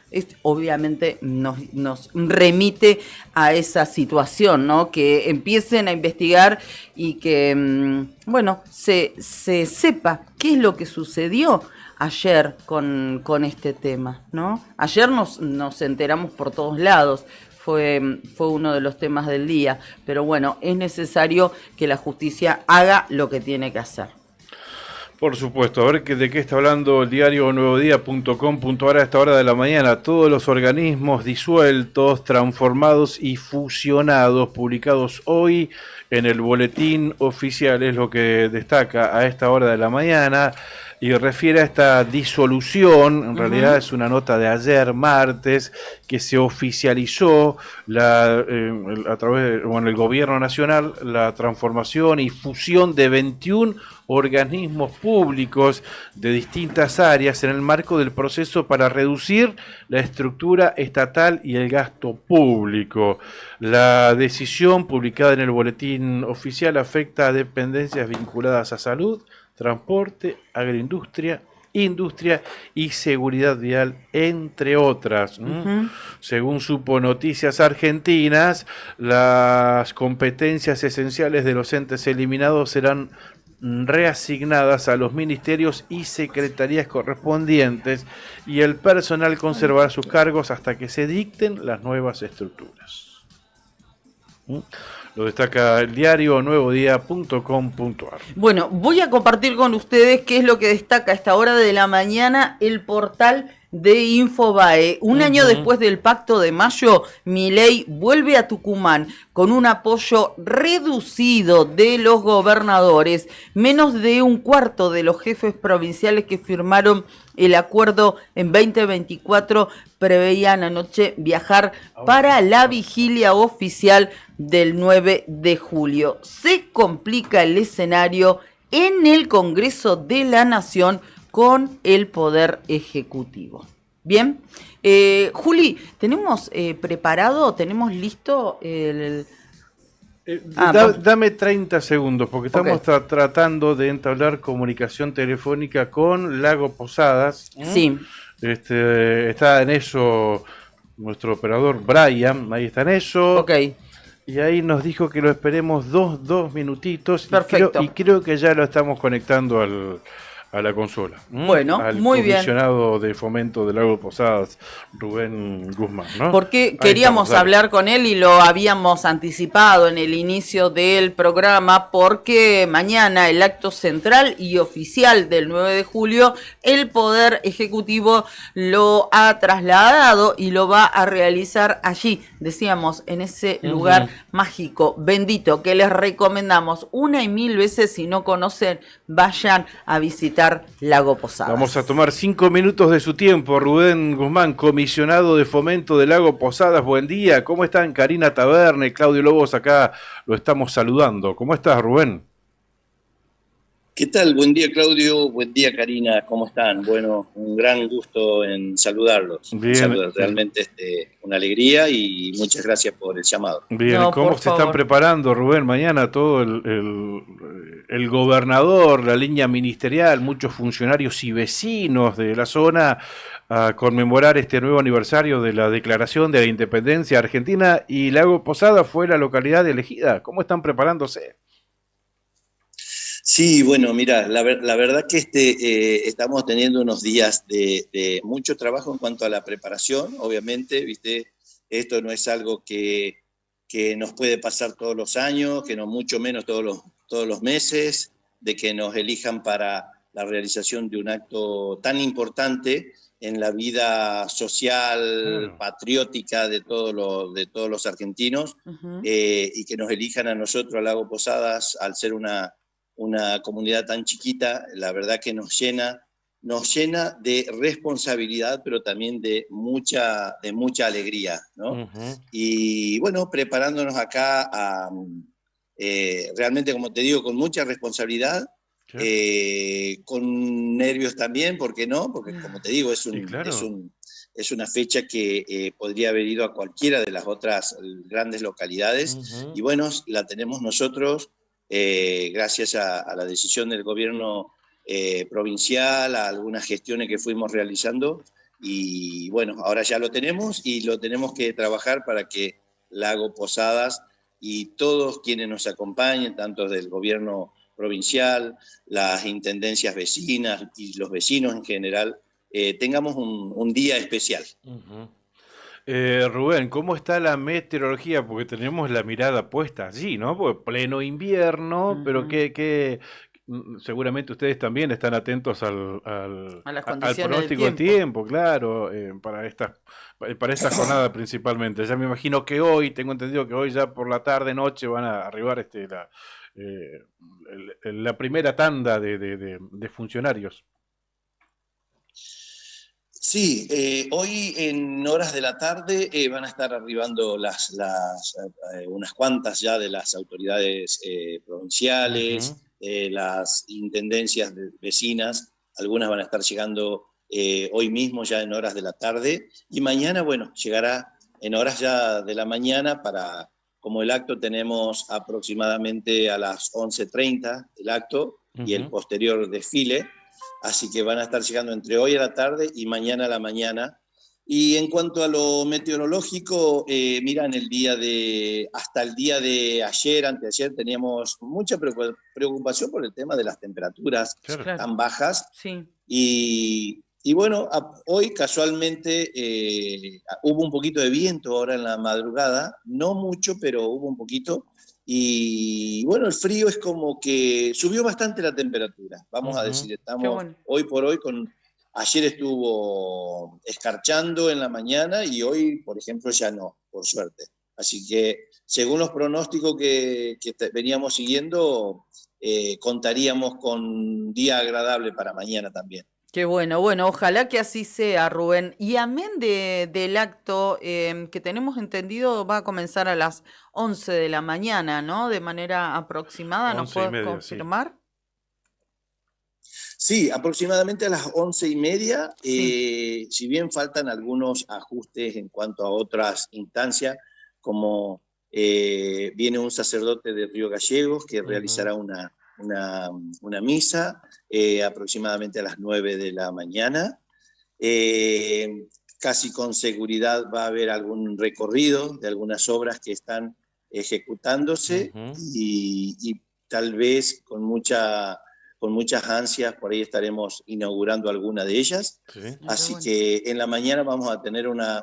obviamente nos remite a esa situación, ¿no? Que empiecen a investigar y que, bueno, se sepa qué es lo que sucedió ayer con este tema, ¿no? Ayer nos enteramos por todos lados. Fue uno de los temas del día, pero bueno, es necesario que la justicia haga lo que tiene que hacer. Por supuesto, a ver de qué está hablando el diario nuevodía.com.ar a esta hora de la mañana. Todos los organismos disueltos, transformados y fusionados, publicados hoy en el boletín oficial, es lo que destaca a esta hora de la mañana. Y refiere a esta disolución, en realidad es una nota de ayer, martes, que se oficializó a través del Gobierno Nacional la transformación y fusión de 21 organismos públicos de distintas áreas en el marco del proceso para reducir la estructura estatal y el gasto público. La decisión publicada en el boletín oficial afecta a dependencias vinculadas a salud, transporte, agroindustria, industria y seguridad vial, entre otras. Según supo Noticias Argentinas, las competencias esenciales de los entes eliminados serán reasignadas a los ministerios y secretarías correspondientes y el personal conservará sus cargos hasta que se dicten las nuevas estructuras. Lo destaca el diario nuevodía.com.ar. Bueno, voy a compartir con ustedes qué es lo que destaca a esta hora de la mañana el portal de Infobae. Un año después del Pacto de Mayo, Milei vuelve a Tucumán con un apoyo reducido de los gobernadores. Menos de un cuarto de los jefes provinciales que firmaron el acuerdo en 2024 preveían anoche viajar para la vigilia oficial del 9 de julio. Se complica el escenario en el Congreso de la Nación con el Poder Ejecutivo. Bien, Juli, ¿tenemos tenemos listo el... Dame 30 segundos, porque estamos tratando de entablar comunicación telefónica con Lago Posadas. Sí. Está en eso nuestro operador Brian, ahí está en eso. Ok. Y ahí nos dijo que lo esperemos dos minutitos. Perfecto. Y creo que ya lo estamos conectando al a la consola. Bueno, al muy bien. Al comisionado de fomento del Lago Posadas, Rubén Guzmán, ¿no? Porque queríamos hablar con él y lo habíamos anticipado en el inicio del programa, porque mañana el acto central y oficial del 9 de julio, el Poder Ejecutivo lo ha trasladado y lo va a realizar allí, decíamos, en ese lugar mágico, bendito, que les recomendamos 1.000 veces. Si no conocen, vayan a visitar Lago Posadas. Vamos a tomar 5 minutos de su tiempo. Rubén Guzmán, comisionado de fomento de Lago Posadas, buen día. ¿Cómo están? Karina Taberne, Claudio Lobos, acá lo estamos saludando. ¿Cómo estás, Rubén? ¿Qué tal? Buen día, Claudio. Buen día, Karina. ¿Cómo están? Bueno, un gran gusto en saludarlos. Bien. Realmente una alegría y muchas gracias por el llamado. Bien, ¿cómo se están preparando, Rubén? Mañana todo el gobernador, la línea ministerial, muchos funcionarios y vecinos de la zona a conmemorar este nuevo aniversario de la Declaración de la Independencia Argentina, y Lago Posada fue la localidad elegida. ¿Cómo están preparándose? Sí, bueno, mira, la verdad que estamos teniendo unos días de mucho trabajo en cuanto a la preparación, obviamente, ¿viste? Esto no es algo que nos puede pasar todos los años, que no mucho menos todos los meses, de que nos elijan para la realización de un acto tan importante en la vida social, patriótica de todos los argentinos, y que nos elijan a nosotros, a Lago Posadas, al ser una comunidad tan chiquita. La verdad que nos llena de responsabilidad, pero también de mucha alegría, ¿no? Y bueno, preparándonos acá realmente, como te digo, con mucha responsabilidad, con nervios también, ¿por qué no? Porque, como te digo, es una fecha que podría haber ido a cualquiera de las otras grandes localidades, y bueno, la tenemos nosotros gracias a la decisión del gobierno provincial, a algunas gestiones que fuimos realizando, y bueno, ahora ya lo tenemos y lo tenemos que trabajar para que Lago Posadas y todos quienes nos acompañen, tanto del gobierno provincial, las intendencias vecinas y los vecinos en general, tengamos un día especial. Rubén, ¿cómo está la meteorología? Porque tenemos la mirada puesta allí, ¿no? Porque pleno invierno, pero seguramente ustedes también están atentos al pronóstico del tiempo, claro, para esta jornada principalmente. Ya me imagino que hoy, tengo entendido que hoy ya por la tarde, noche van a arribar la primera tanda de funcionarios. Sí, hoy en horas de la tarde van a estar arribando unas cuantas ya de las autoridades provinciales, las intendencias vecinas. Algunas van a estar llegando hoy mismo ya en horas de la tarde, y mañana, bueno, llegará en horas ya de la mañana. Como el acto tenemos aproximadamente a las 11:30 el acto y el posterior desfile, así que van a estar llegando entre hoy a la tarde y mañana a la mañana. Y en cuanto a lo meteorológico, mira, hasta el día de ayer, anteayer, teníamos mucha preocupación por el tema de las temperaturas tan bajas. Sí. Y bueno, hoy casualmente hubo un poquito de viento ahora en la madrugada, no mucho, pero hubo un poquito. Y bueno, el frío es como que subió bastante la temperatura, vamos a decir, estamos hoy por hoy ayer estuvo escarchando en la mañana y hoy, por ejemplo, ya no, por suerte. Así que según los pronósticos que veníamos siguiendo, contaríamos con un día agradable para mañana también. Qué bueno, ojalá que así sea, Rubén. Y amén del acto que tenemos entendido va a comenzar a las 11 de la mañana, ¿no? De manera aproximada, ¿nos puedes confirmar? Sí, aproximadamente a las 11:30, si bien faltan algunos ajustes en cuanto a otras instancias, como viene un sacerdote de Río Gallegos que realizará una misa aproximadamente a las 9 de la mañana. Casi con seguridad va a haber algún recorrido de algunas obras que están ejecutándose, y tal vez con mucha con muchas ansias, por ahí estaremos inaugurando alguna de ellas. Sí. Así que en la mañana vamos a tener una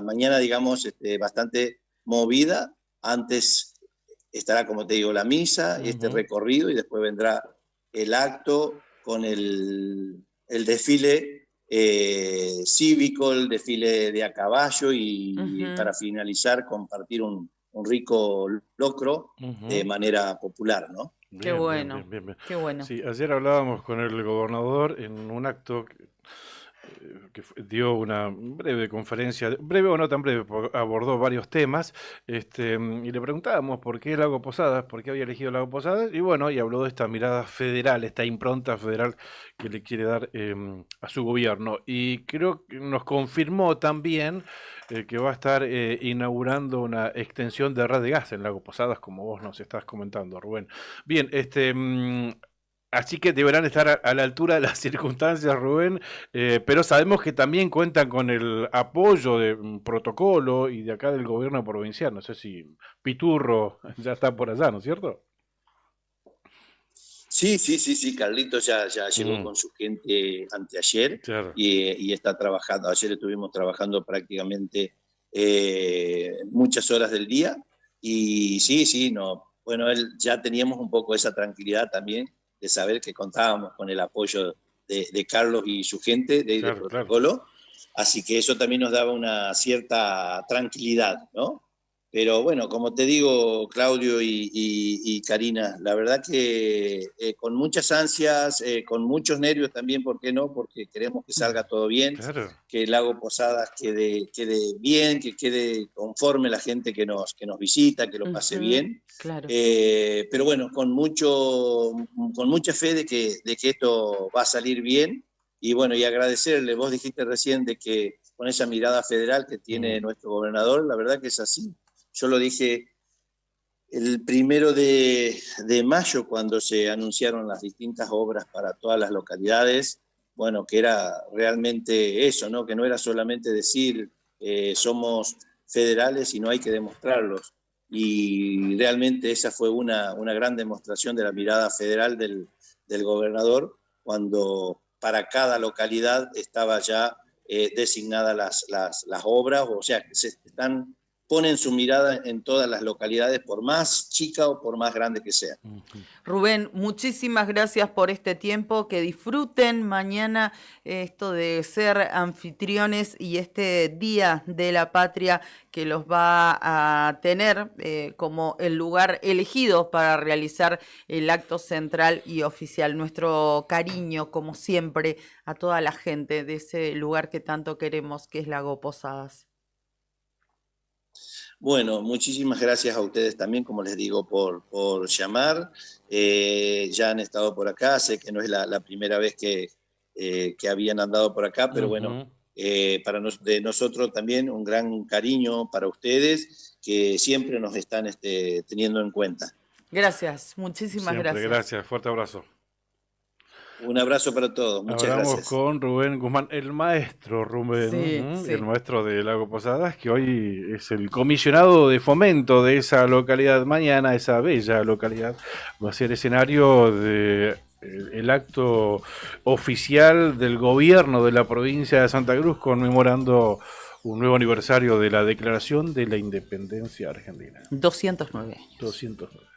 mañana, digamos, bastante movida. Antes estará, como te digo, la misa, este recorrido, y después vendrá el acto con el desfile cívico, el desfile de a caballo y para finalizar compartir un rico locro de manera popular, ¿no? Bien, Qué bueno, bien, bien, bien. qué bueno. Sí, ayer hablábamos con el gobernador en un acto dio una breve conferencia, breve o no tan breve, abordó varios temas, y le preguntábamos por qué Lago Posadas, por qué había elegido Lago Posadas, y bueno, y habló de esta mirada federal, esta impronta federal que le quiere dar a su gobierno, y creo que nos confirmó también que va a estar inaugurando una extensión de red de gas en Lago Posadas, como vos nos estás comentando, Rubén. Bien, así que deberán estar a la altura de las circunstancias, Rubén, pero sabemos que también cuentan con el apoyo de protocolo y de acá del gobierno provincial. No sé si Piturro ya está por allá, ¿no es cierto? Sí, Carlitos ya llegó con su gente anteayer, claro. y está trabajando. Ayer estuvimos trabajando prácticamente muchas horas del día, y bueno, ya teníamos un poco esa tranquilidad también de saber que contábamos con el apoyo de Carlos y su gente de protocolo, claro. Así que eso también nos daba una cierta tranquilidad, ¿no? Pero bueno, como te digo, Claudio y Karina, la verdad que con muchas ansias, con muchos nervios también, ¿por qué no? Porque queremos que salga todo bien, claro. Que el Lago Posadas quede bien, que quede conforme la gente que nos visita, que lo pase bien. Claro. Pero bueno, con mucha fe de que esto va a salir bien. Y bueno, y agradecerle, vos dijiste recién de que con esa mirada federal que tiene nuestro gobernador, la verdad que es así. Yo lo dije el 1 de mayo cuando se anunciaron las distintas obras para todas las localidades, bueno, que era realmente eso, ¿no? Que no era solamente decir somos federales, sino hay que demostrarlos. Y realmente esa fue una gran demostración de la mirada federal del gobernador, cuando para cada localidad estaba ya designadas las obras, o sea, que ponen su mirada en todas las localidades, por más chica o por más grande que sea. Rubén, muchísimas gracias por este tiempo, que disfruten mañana esto de ser anfitriones y este Día de la Patria que los va a tener como el lugar elegido para realizar el acto central y oficial. Nuestro cariño, como siempre, a toda la gente de ese lugar que tanto queremos, que es Lago Posadas. Bueno, muchísimas gracias a ustedes también, como les digo, por llamar. Ya han estado por acá, sé que no es la primera vez que habían andado por acá, pero bueno, de nosotros también un gran cariño para ustedes, que siempre nos están teniendo en cuenta. Gracias, muchísimas gracias. Gracias, fuerte abrazo. Un abrazo para todos, muchas gracias. Hablamos con Rubén Guzmán, el maestro Rubén, sí. El maestro de Lago Posadas, que hoy es el comisionado de fomento de esa localidad. Mañana esa bella localidad va a ser escenario de el acto oficial del gobierno de la provincia de Santa Cruz, conmemorando un nuevo aniversario de la Declaración de la Independencia Argentina. 209 años. 209.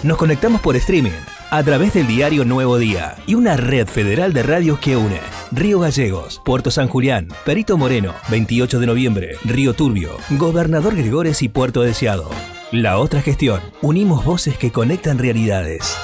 Nos conectamos por streaming, a través del diario Nuevo Día y una red federal de radios que une Río Gallegos, Puerto San Julián, Perito Moreno, 28 de noviembre, Río Turbio, Gobernador Gregores y Puerto Deseado. La otra gestión, unimos voces que conectan realidades.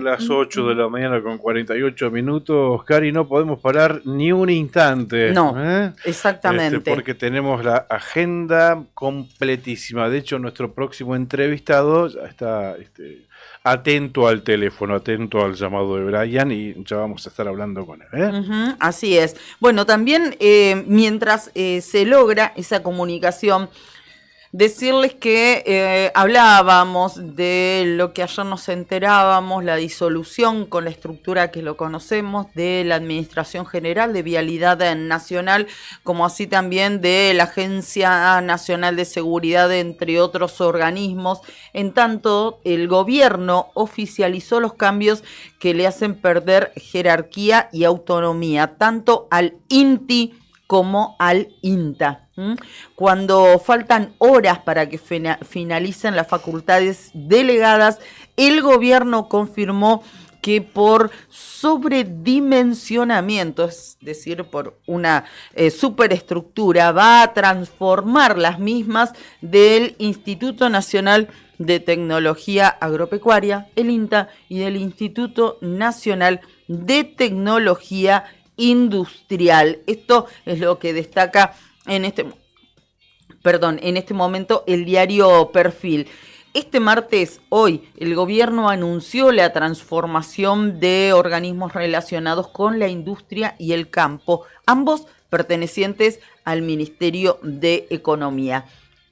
Las 8 de la mañana con 48 minutos, Cari, no podemos parar ni un instante. No, exactamente. Porque tenemos la agenda completísima. De hecho, nuestro próximo entrevistado ya está atento al teléfono, atento al llamado de Brian y ya vamos a estar hablando con él. Uh-huh, así es. Bueno, también mientras se logra esa comunicación, decirles que hablábamos de lo que ayer nos enterábamos, la disolución con la estructura que lo conocemos de la Administración General de Vialidad Nacional, como así también de la Agencia Nacional de Seguridad, entre otros organismos. En tanto, el gobierno oficializó los cambios que le hacen perder jerarquía y autonomía, tanto al INTI como al INTA. Cuando faltan horas para que finalicen las facultades delegadas, el gobierno confirmó que por sobredimensionamiento, es decir, por una superestructura, va a transformar las mismas del Instituto Nacional de Tecnología Agropecuaria, el INTA, y del Instituto Nacional de Tecnología Industrial. Esto es lo que destaca en este momento el diario Perfil. Este martes, hoy, el gobierno anunció la transformación de organismos relacionados con la industria y el campo, ambos pertenecientes al Ministerio de Economía.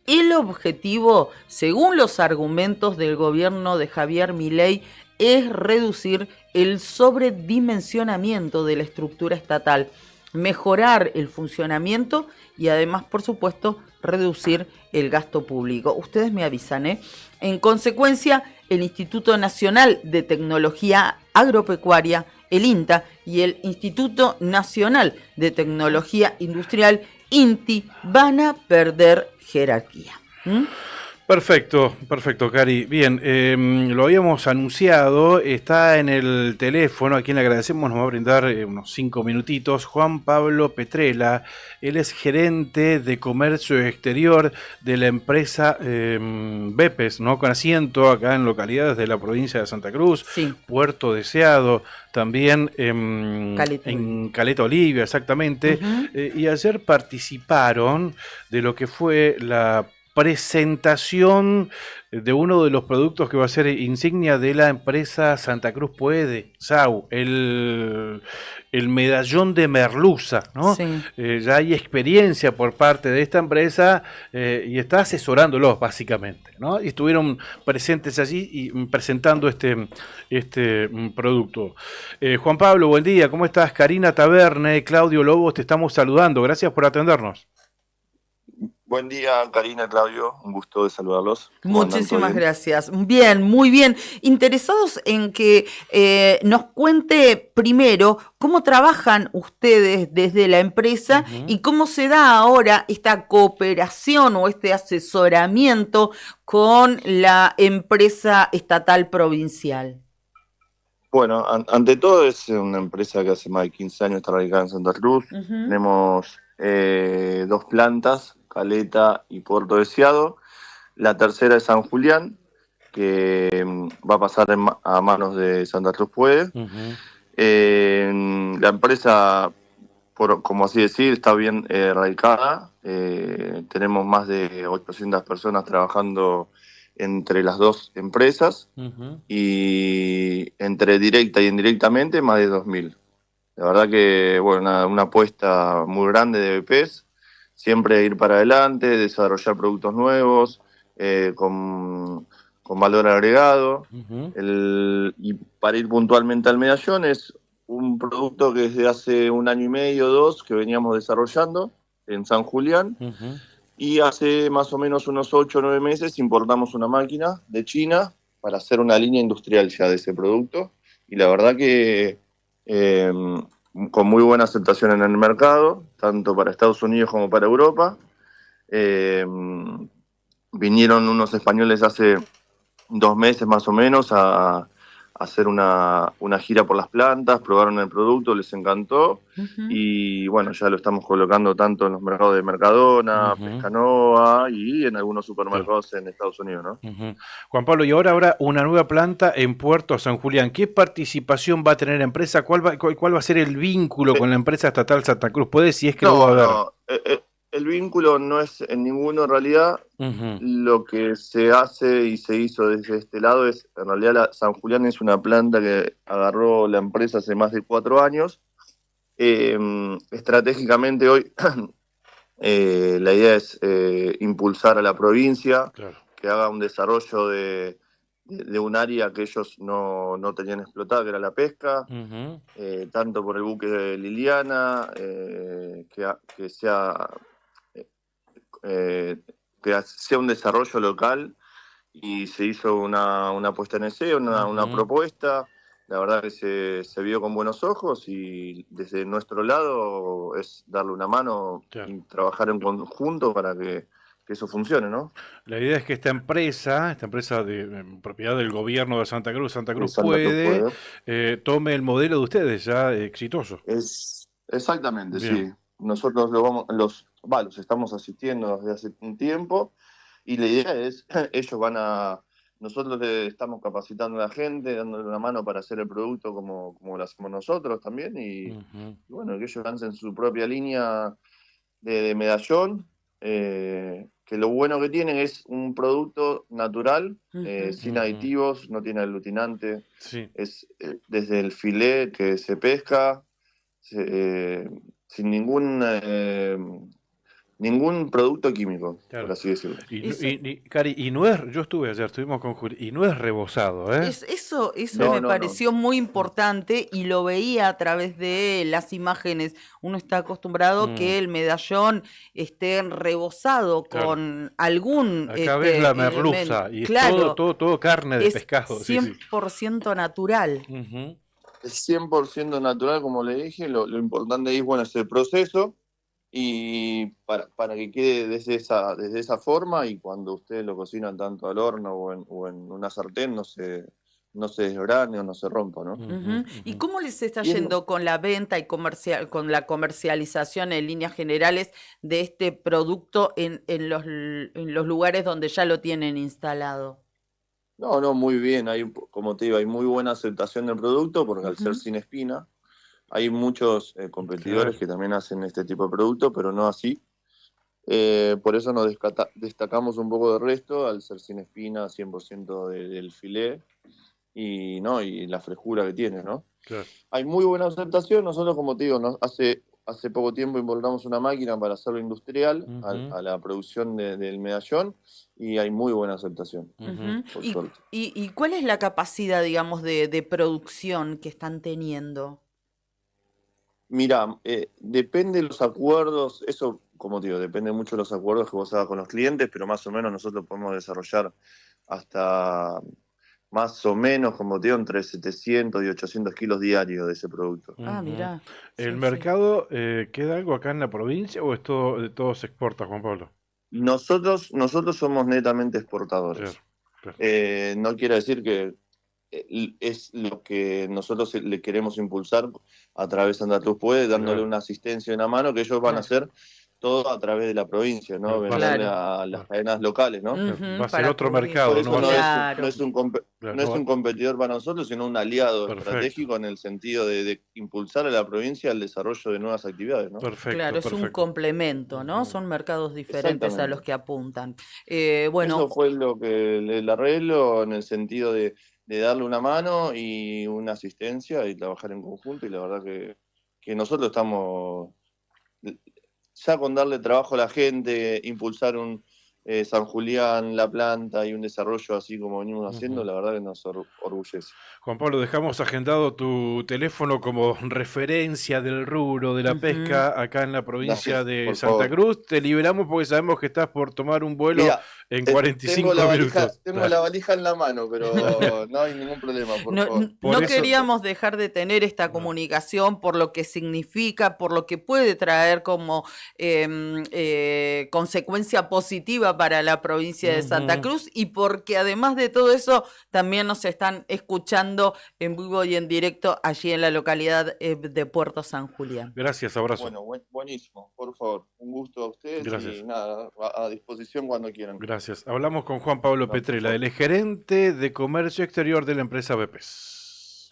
El objetivo, según los argumentos del gobierno de Javier Milei, es reducir el sobredimensionamiento de la estructura estatal, mejorar el funcionamiento y además, por supuesto, reducir el gasto público. Ustedes me avisan, ¿eh? En consecuencia, el Instituto Nacional de Tecnología Agropecuaria, el INTA, y el Instituto Nacional de Tecnología Industrial, INTI, van a perder jerarquía. Perfecto, Cari. Bien, lo habíamos anunciado, está en el teléfono, a quien le agradecemos, nos va a brindar unos 5 minutitos, Juan Pablo Petrella. Él es gerente de comercio exterior de la empresa Bepes, ¿no? Con asiento acá en localidades de la provincia de Santa Cruz, sí. Puerto Deseado, también en Caleta Olivia, exactamente. Y ayer participaron de lo que fue la presentación de uno de los productos que va a ser insignia de la empresa Santa Cruz Puede, SAU, el medallón de merluza, ¿no? Sí. Ya hay experiencia por parte de esta empresa y está asesorándolos básicamente, ¿no? Y estuvieron presentes allí y presentando este producto. Juan Pablo, buen día, ¿cómo estás? Karina Taverne, Claudio Lobos, te estamos saludando, gracias por atendernos. Buen día, Karina, Claudio, un gusto de saludarlos. Muchísimas gracias. Bien, muy bien. Interesados en que nos cuente primero cómo trabajan ustedes desde la empresa y cómo se da ahora esta cooperación o este asesoramiento con la empresa estatal provincial. Bueno, ante todo es una empresa que hace más de 15 años está radicada en Santa Cruz. Tenemos 2 plantas, Caleta y Puerto Deseado. La tercera es San Julián, que va a pasar a manos de Santa Cruz Puede. La empresa, como así decir, está bien radicada. Tenemos más de 800 personas trabajando entre las 2 empresas y entre directa y indirectamente más de 2.000. La verdad que, bueno, una apuesta muy grande de BPS. Siempre ir para adelante, desarrollar productos nuevos, con valor agregado. Y para ir puntualmente al medallón, es un producto que desde hace 1 año y medio, 2, que veníamos desarrollando en San Julián. Y hace más o menos unos 8 o 9 meses importamos una máquina de China para hacer una línea industrial ya de ese producto. Y la verdad que con muy buena aceptación en el mercado, tanto para Estados Unidos como para Europa. Vinieron unos españoles hace 2 meses más o menos a hacer una gira por las plantas, probaron el producto, les encantó, y bueno, ya lo estamos colocando tanto en los mercados de Mercadona, Pescanova y en algunos supermercados en Estados Unidos, ¿no? Juan Pablo, y ahora habrá una nueva planta en Puerto San Julián. ¿Qué participación va a tener la empresa? ¿Cuál va a ser el vínculo con la empresa estatal Santa Cruz? ¿Puede, si es que lo va a haber? El vínculo no es en ninguno en realidad. Lo que se hace y se hizo desde este lado es, en realidad San Julián es una planta que agarró la empresa hace más de 4 años. Estratégicamente hoy la idea es impulsar a la provincia, claro, que haga un desarrollo de un área que ellos no tenían explotada, que era la pesca, tanto por el buque de Liliana, que sea un desarrollo local, y se hizo una puesta en escena, una propuesta. La verdad que se vio con buenos ojos, y desde nuestro lado es darle una mano, claro, y trabajar en conjunto para que eso funcione, ¿no? La idea es que esta empresa de propiedad del gobierno de Santa Cruz puede, tome el modelo de ustedes ya exitoso. Exactamente, bien. Sí. Nosotros los estamos asistiendo desde hace un tiempo, y la idea es, nosotros le estamos capacitando a la gente, dándole una mano para hacer el producto como lo hacemos nosotros también, y bueno, que ellos lancen su propia línea de medallón, que lo bueno que tienen es un producto natural, sin aditivos, no tiene aglutinante, sí, es desde el filet que se pesca, sin ningún producto químico, claro, por así decirlo. Cari, no es, yo estuve ayer, estuvimos con Juli, y no es rebozado, ¿eh? Eso me pareció muy importante, y lo veía a través de las imágenes. Uno está acostumbrado que el medallón esté rebozado, claro, con algún... Acá ves la merluza, y claro, es todo carne de pescado. 100% natural. Es 100% natural, como le dije. Lo importante ahí, bueno, es el proceso, y para que quede desde esa forma, y cuando ustedes lo cocinan tanto al horno o en una sartén, no se desgrane o no se rompa, ¿no? ¿Y cómo les está yendo con la venta y con la comercialización en líneas generales de este producto en los lugares donde ya lo tienen instalado? No, muy bien. Como te digo, hay muy buena aceptación del producto, porque al ser sin espina, hay muchos competidores, claro, que también hacen este tipo de producto, pero no así. Por eso nos destacamos un poco del resto, al ser sin espina, 100% del filet, y la frescura que tiene, ¿no? Claro. Hay muy buena aceptación. Nosotros, como te digo, hace poco tiempo involucramos una máquina para hacerlo industrial, a la producción del medallón, y hay muy buena aceptación, por suerte. ¿Y cuál es la capacidad, digamos, de producción que están teniendo? Mira, depende de los acuerdos, eso, como te digo, depende mucho de los acuerdos que vos hagas con los clientes, pero más o menos nosotros podemos desarrollar hasta más o menos, como te digo, entre 700 y 800 kilos diarios de ese producto. Mirá. ¿El mercado queda algo acá en la provincia, o todo se exporta, Juan Pablo? Nosotros somos netamente exportadores. Claro. No quiere decir que es lo que nosotros le queremos impulsar a través de Santa Cruz Puede, dándole una asistencia y una mano, que ellos van a hacer todo a través de la provincia, ¿no? Venderle a las cadenas locales, ¿no? Va a ser otro mercado. No es un competidor para nosotros, sino un aliado estratégico, en el sentido de impulsar a la provincia el desarrollo de nuevas actividades, ¿no? Claro, es un complemento, ¿no? Son mercados diferentes a los que apuntan. Eso fue el arreglo, en el sentido de darle una mano y una asistencia, y trabajar en conjunto, y la verdad que nosotros estamos ya con darle trabajo a la gente, impulsar un San Julián, la planta, y un desarrollo así como venimos haciendo, la verdad que nos orgullece. Juan Pablo, dejamos agendado tu teléfono como referencia del rubro de la pesca acá en la provincia de Santa Cruz. Te liberamos porque sabemos que estás por tomar un vuelo en 45 minutos. Tengo la valija en la mano, pero no hay ningún problema, por favor. No queríamos dejar de tener esta comunicación por lo que significa, por lo que puede traer como consecuencia positiva para la provincia de Santa Cruz, y porque además de todo eso también nos están escuchando en vivo y en directo allí en la localidad de Puerto San Julián. Gracias, abrazo. Bueno, buenísimo, por favor, un gusto a ustedes. Gracias. Y nada, a disposición cuando quieran. Gracias. Hablamos con Juan Pablo Petrella, el gerente de comercio exterior de la empresa BPS.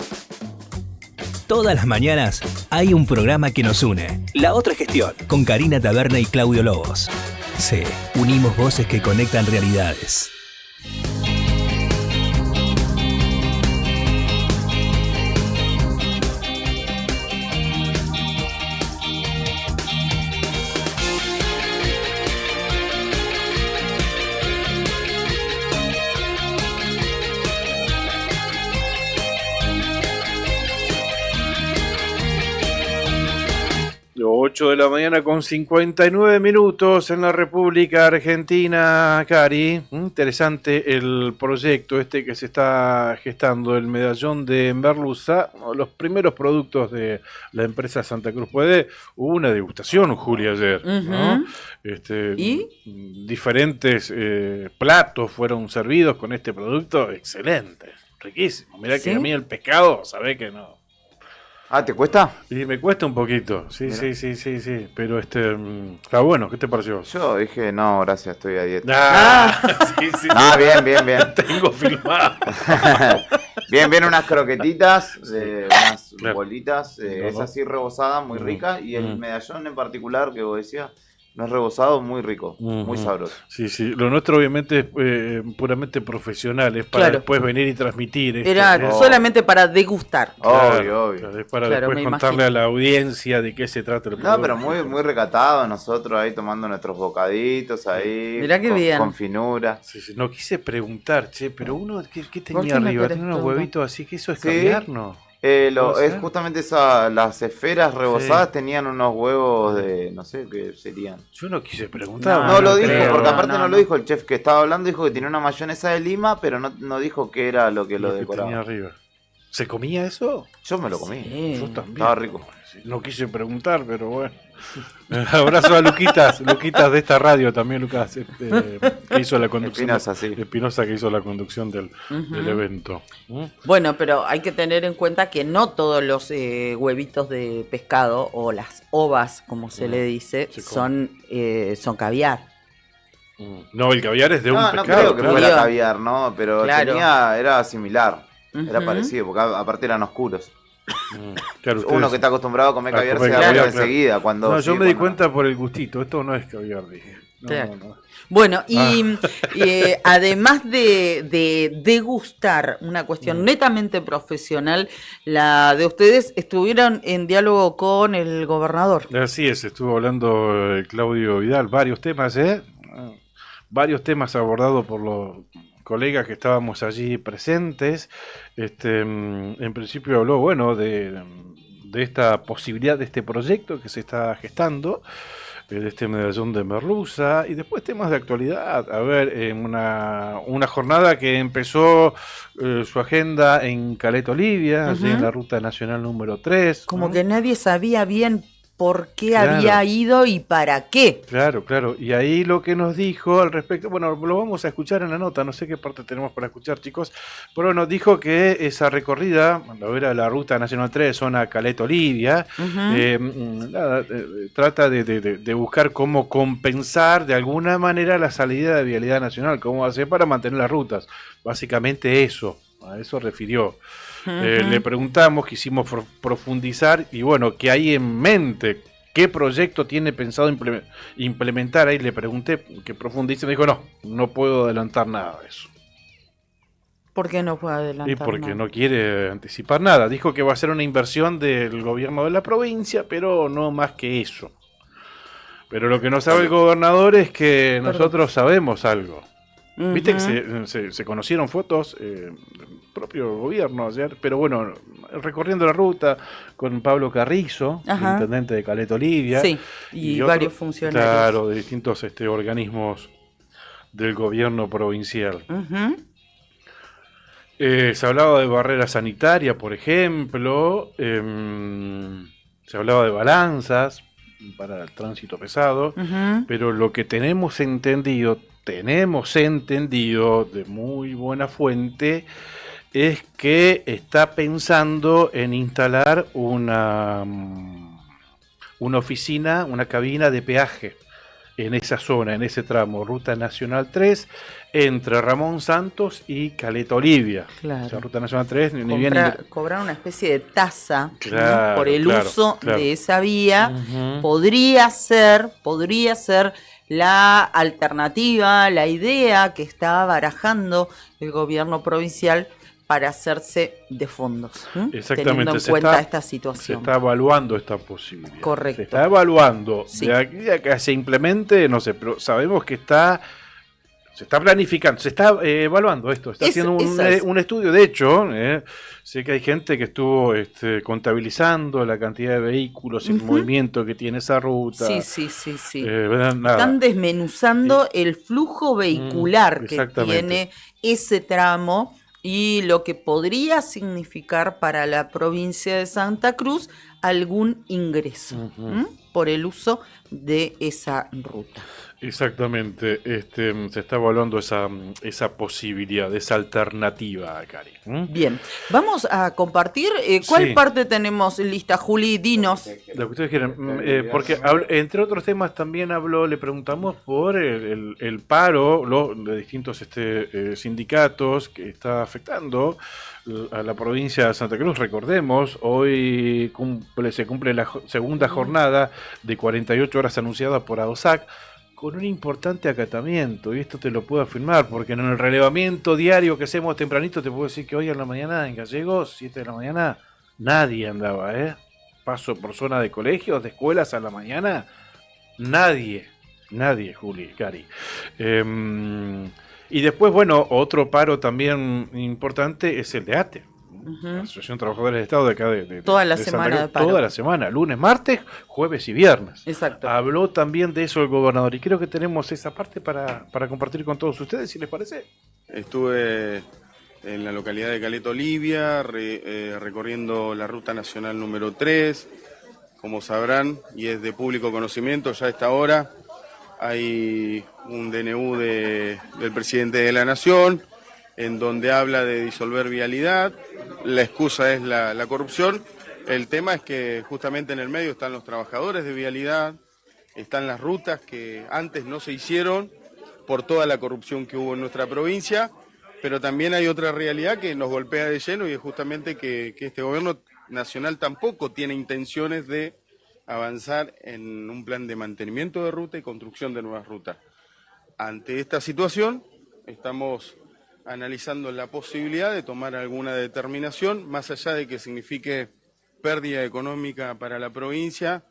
Todas las mañanas hay un programa que nos une. La Otra Gestión, con Karina Taberna y Claudio Lobos. Sí, unimos voces que conectan realidades. Las 8 de la mañana con 59 minutos en la República Argentina, Cari. Interesante el proyecto que se está gestando, el medallón de Merluza, uno de los primeros productos de la empresa Santa Cruz Puede. Hubo una degustación, Julia, ayer, ¿no? ¿Y? Diferentes platos fueron servidos con este producto, excelente, riquísimo. Mirá que a mí el pescado, sabés que no. Ah, ¿te cuesta? Y me cuesta un poquito, sí, pero está bueno, ¿qué te pareció? Yo dije, no, gracias, estoy a dieta. Sí. Bien. Tengo filmado. bien, unas croquetitas, unas bolitas, es así rebozada, muy rica, y el medallón en particular que vos decías, no es rebozado, muy rico, muy sabroso. Sí, lo nuestro obviamente es puramente profesional, es para después venir y transmitir. Era solamente para degustar. Obvio. Es para después contarle a la audiencia de qué se trata el producto. No, pero muy recatado, nosotros ahí tomando nuestros bocaditos ahí. Mirá qué bien. Con finura. Sí. No quise preguntar, pero uno, ¿qué tenía arriba? Tenía unos huevitos así, que eso es caviar, ¿no? Es justamente las esferas rebozadas tenían unos huevos de, no sé qué serían. Yo no quise preguntar. No lo dijo, porque aparte no lo dijo el chef que estaba hablando, dijo que tenía una mayonesa de Lima, pero no dijo qué era lo que lo decoraba. Tenía arriba. ¿Se comía eso? Yo me lo comí. Sí. Yo también. Estaba rico. No quise preguntar, pero bueno. Abrazo a Luquitas de esta radio también, Lucas, que hizo la conducción. Espinosa, que hizo la conducción del evento. Bueno, pero hay que tener en cuenta que no todos los huevitos de pescado o las ovas, como se le dice, son caviar. No, el caviar es de un pescado. No creo que fuera caviar, ¿no? Pero era similar, era parecido, porque aparte eran oscuros. Claro, uno que está acostumbrado a comer caviar se da cuenta enseguida. Yo me di cuenta por el gustito. Esto no es caviar, dije. No. Bueno, y además de degustar una cuestión netamente profesional, la de ustedes estuvieron en diálogo con el gobernador. Así es, estuvo hablando Claudio Vidal, varios temas abordados por los colegas que estábamos allí presentes. En principio habló, de esta posibilidad, de este proyecto que se está gestando, de este medallón de Merluza, y después temas de actualidad. A ver, una jornada que empezó su agenda en Caleta Olivia, allí en la ruta nacional número 3. Como que nadie sabía bien por qué había ido y para qué. Claro. Y ahí lo que nos dijo al respecto, bueno, lo vamos a escuchar en la nota, no sé qué parte tenemos para escuchar, chicos, pero nos dijo que esa recorrida, cuando era la ruta nacional 3, zona Caleta Olivia, trata de buscar cómo compensar de alguna manera la salida de vialidad nacional, cómo hacer para mantener las rutas. Básicamente a eso refirió. Le preguntamos, quisimos profundizar y ¿qué hay en mente? ¿Qué proyecto tiene pensado implementar? Ahí le pregunté que profundice, me dijo no puedo adelantar nada de eso. ¿Por qué no puede adelantar? Y porque no quiere anticipar nada. Dijo que va a ser una inversión del gobierno de la provincia, pero no más que eso. Pero lo que no sabe el gobernador es que nosotros sabemos algo. Viste que se conocieron fotos del propio gobierno ayer, pero recorriendo la ruta con Pablo Carrizo, el intendente de Caleta Olivia. Sí, y varios funcionarios. Claro, de distintos organismos del gobierno provincial. Se hablaba de barrera sanitaria, por ejemplo, se hablaba de balanzas para el tránsito pesado, pero lo que tenemos entendido de muy buena fuente es que está pensando en instalar una oficina, una cabina de peaje en esa zona, en ese tramo, Ruta Nacional 3, entre Ramón Santos y Caleta Olivia. Claro. O sea, Ruta Nacional 3, cobrar una especie de tasa, ¿no? Por el uso de esa vía. Podría ser la alternativa, la idea que está barajando el gobierno provincial para hacerse de fondos, teniendo en cuenta esta situación. Se está evaluando esta posibilidad. Correcto. Se está evaluando. Sí. De aquí a que se implemente, no sé, pero sabemos que se está planificando, se está evaluando esto, está haciendo un estudio. De hecho, sé que hay gente que estuvo contabilizando la cantidad de vehículos y el movimiento que tiene esa ruta. Sí. Están desmenuzando el flujo vehicular que tiene ese tramo y lo que podría significar para la provincia de Santa Cruz algún ingreso por el uso de esa ruta. Exactamente, se está evaluando esa posibilidad, esa alternativa, Cari. Bien, vamos a compartir. ¿Cuál parte tenemos lista, Juli? Dinos. Lo que ustedes quieren, porque entre otros temas también le preguntamos por el paro de distintos sindicatos que está afectando a la provincia de Santa Cruz. Recordemos, hoy se cumple la segunda jornada de 48 horas anunciada por AOSAC, con un importante acatamiento, y esto te lo puedo afirmar, porque en el relevamiento diario que hacemos tempranito, te puedo decir que hoy en la mañana en Gallegos, 7 de la mañana, nadie andaba, paso por zona de colegios, de escuelas a la mañana, nadie, Juli, Cari. Y después, bueno, otro paro también importante es el de ATE. La Asociación de Trabajadores del Estado de acá toda la semana de paro. Toda la semana, lunes, martes, jueves y viernes. Exacto. Habló también de eso el gobernador y creo que tenemos esa parte para compartir con todos ustedes, si les parece. Estuve en la localidad de Caleta Olivia, recorriendo la ruta nacional número 3, como sabrán, y es de público conocimiento, ya a esta hora hay un DNU del presidente de la Nación, en donde habla de disolver vialidad. La excusa es la corrupción. El tema es que justamente en el medio están los trabajadores de vialidad, están las rutas que antes no se hicieron por toda la corrupción que hubo en nuestra provincia, pero también hay otra realidad que nos golpea de lleno y es justamente que este gobierno nacional tampoco tiene intenciones de avanzar en un plan de mantenimiento de ruta y construcción de nuevas rutas. Ante esta situación estamos analizando la posibilidad de tomar alguna determinación, más allá de que signifique pérdida económica para la provincia,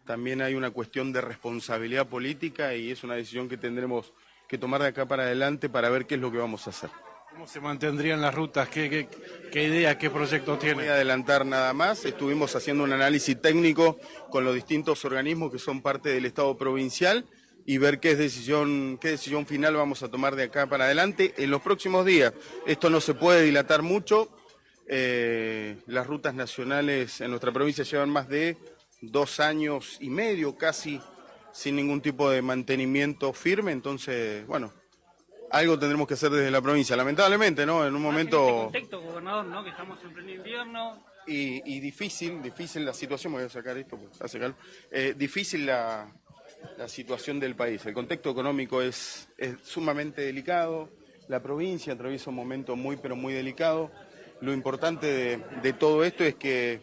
también hay una cuestión de responsabilidad política y es una decisión que tendremos que tomar de acá para adelante para ver qué es lo que vamos a hacer. ¿Cómo se mantendrían las rutas? ¿Qué idea, qué proyecto tiene? No voy a adelantar nada más, estuvimos haciendo un análisis técnico con los distintos organismos que son parte del Estado provincial y ver qué decisión final vamos a tomar de acá para adelante en los próximos días. Esto no se puede dilatar mucho, las rutas nacionales en nuestra provincia llevan más de 2 años y medio casi sin ningún tipo de mantenimiento firme, entonces, bueno, algo tendremos que hacer desde la provincia, lamentablemente, ¿no? En un momento... En este contexto, gobernador, ¿no? Que estamos en pleno invierno. Y difícil la situación, me voy a sacar esto, pues hace calor, difícil la situación del país. El contexto económico es sumamente delicado, la provincia atraviesa un momento muy, pero muy delicado. Lo importante de todo esto es que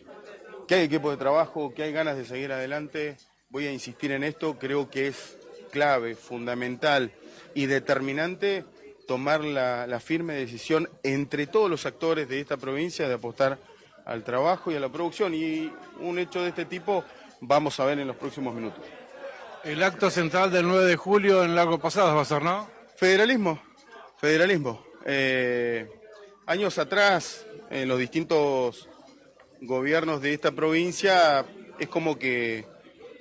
hay equipo de trabajo, que hay ganas de seguir adelante. Voy a insistir en esto, creo que es clave, fundamental y determinante tomar la firme decisión entre todos los actores de esta provincia de apostar al trabajo y a la producción. Y un hecho de este tipo vamos a ver en los próximos minutos. El acto central del 9 de julio en Lago Pasadas va a ser, ¿no? Federalismo. Años atrás, en los distintos gobiernos de esta provincia, es como que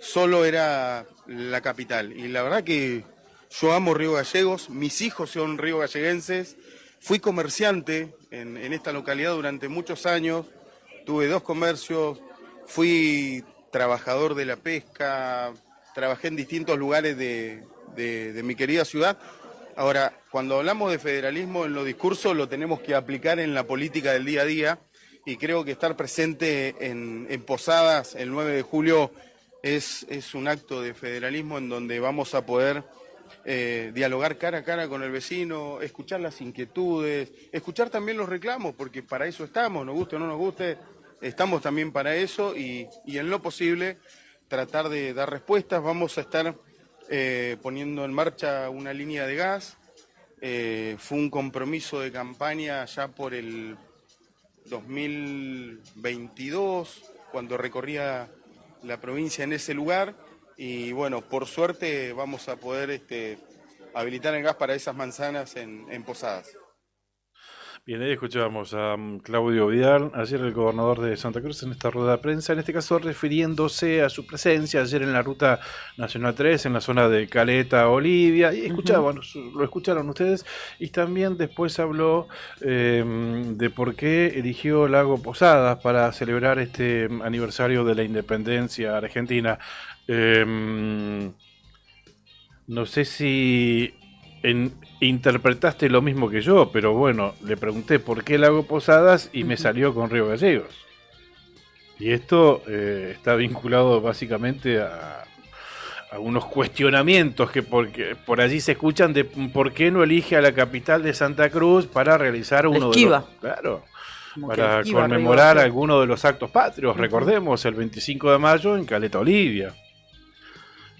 solo era la capital. Y la verdad que yo amo Río Gallegos, mis hijos son riogalleguenses, fui comerciante en esta localidad durante muchos años, tuve 2 comercios, fui trabajador de la pesca, trabajé en distintos lugares de mi querida ciudad. Ahora, cuando hablamos de federalismo en los discursos lo tenemos que aplicar en la política del día a día y creo que estar presente en Posadas el 9 de julio es un acto de federalismo en donde vamos a poder dialogar cara a cara con el vecino, escuchar las inquietudes, escuchar también los reclamos, porque para eso estamos, nos guste o no nos guste, estamos también para eso y en lo posible tratar de dar respuestas. Vamos a estar poniendo en marcha una línea de gas. Fue un compromiso de campaña ya por el 2022, cuando recorría la provincia en ese lugar, y bueno, por suerte vamos a poder habilitar el gas para esas manzanas en Posadas. Bien, ahí escuchábamos a Claudio Vidal, ayer el gobernador de Santa Cruz, en esta rueda de prensa, en este caso refiriéndose a su presencia ayer en la Ruta Nacional 3, en la zona de Caleta, Olivia, y lo escucharon ustedes, y también después habló de por qué eligió Lago Posadas para celebrar este aniversario de la independencia argentina. No sé si interpretaste lo mismo que yo, pero bueno, le pregunté por qué Lago Posadas y me salió con Río Gallegos. Y esto está vinculado básicamente a unos cuestionamientos que por allí se escuchan de por qué no elige a la capital de Santa Cruz para realizar uno de los... Claro, para conmemorar alguno de los actos patrios. Recordemos el 25 de mayo en Caleta, Olivia.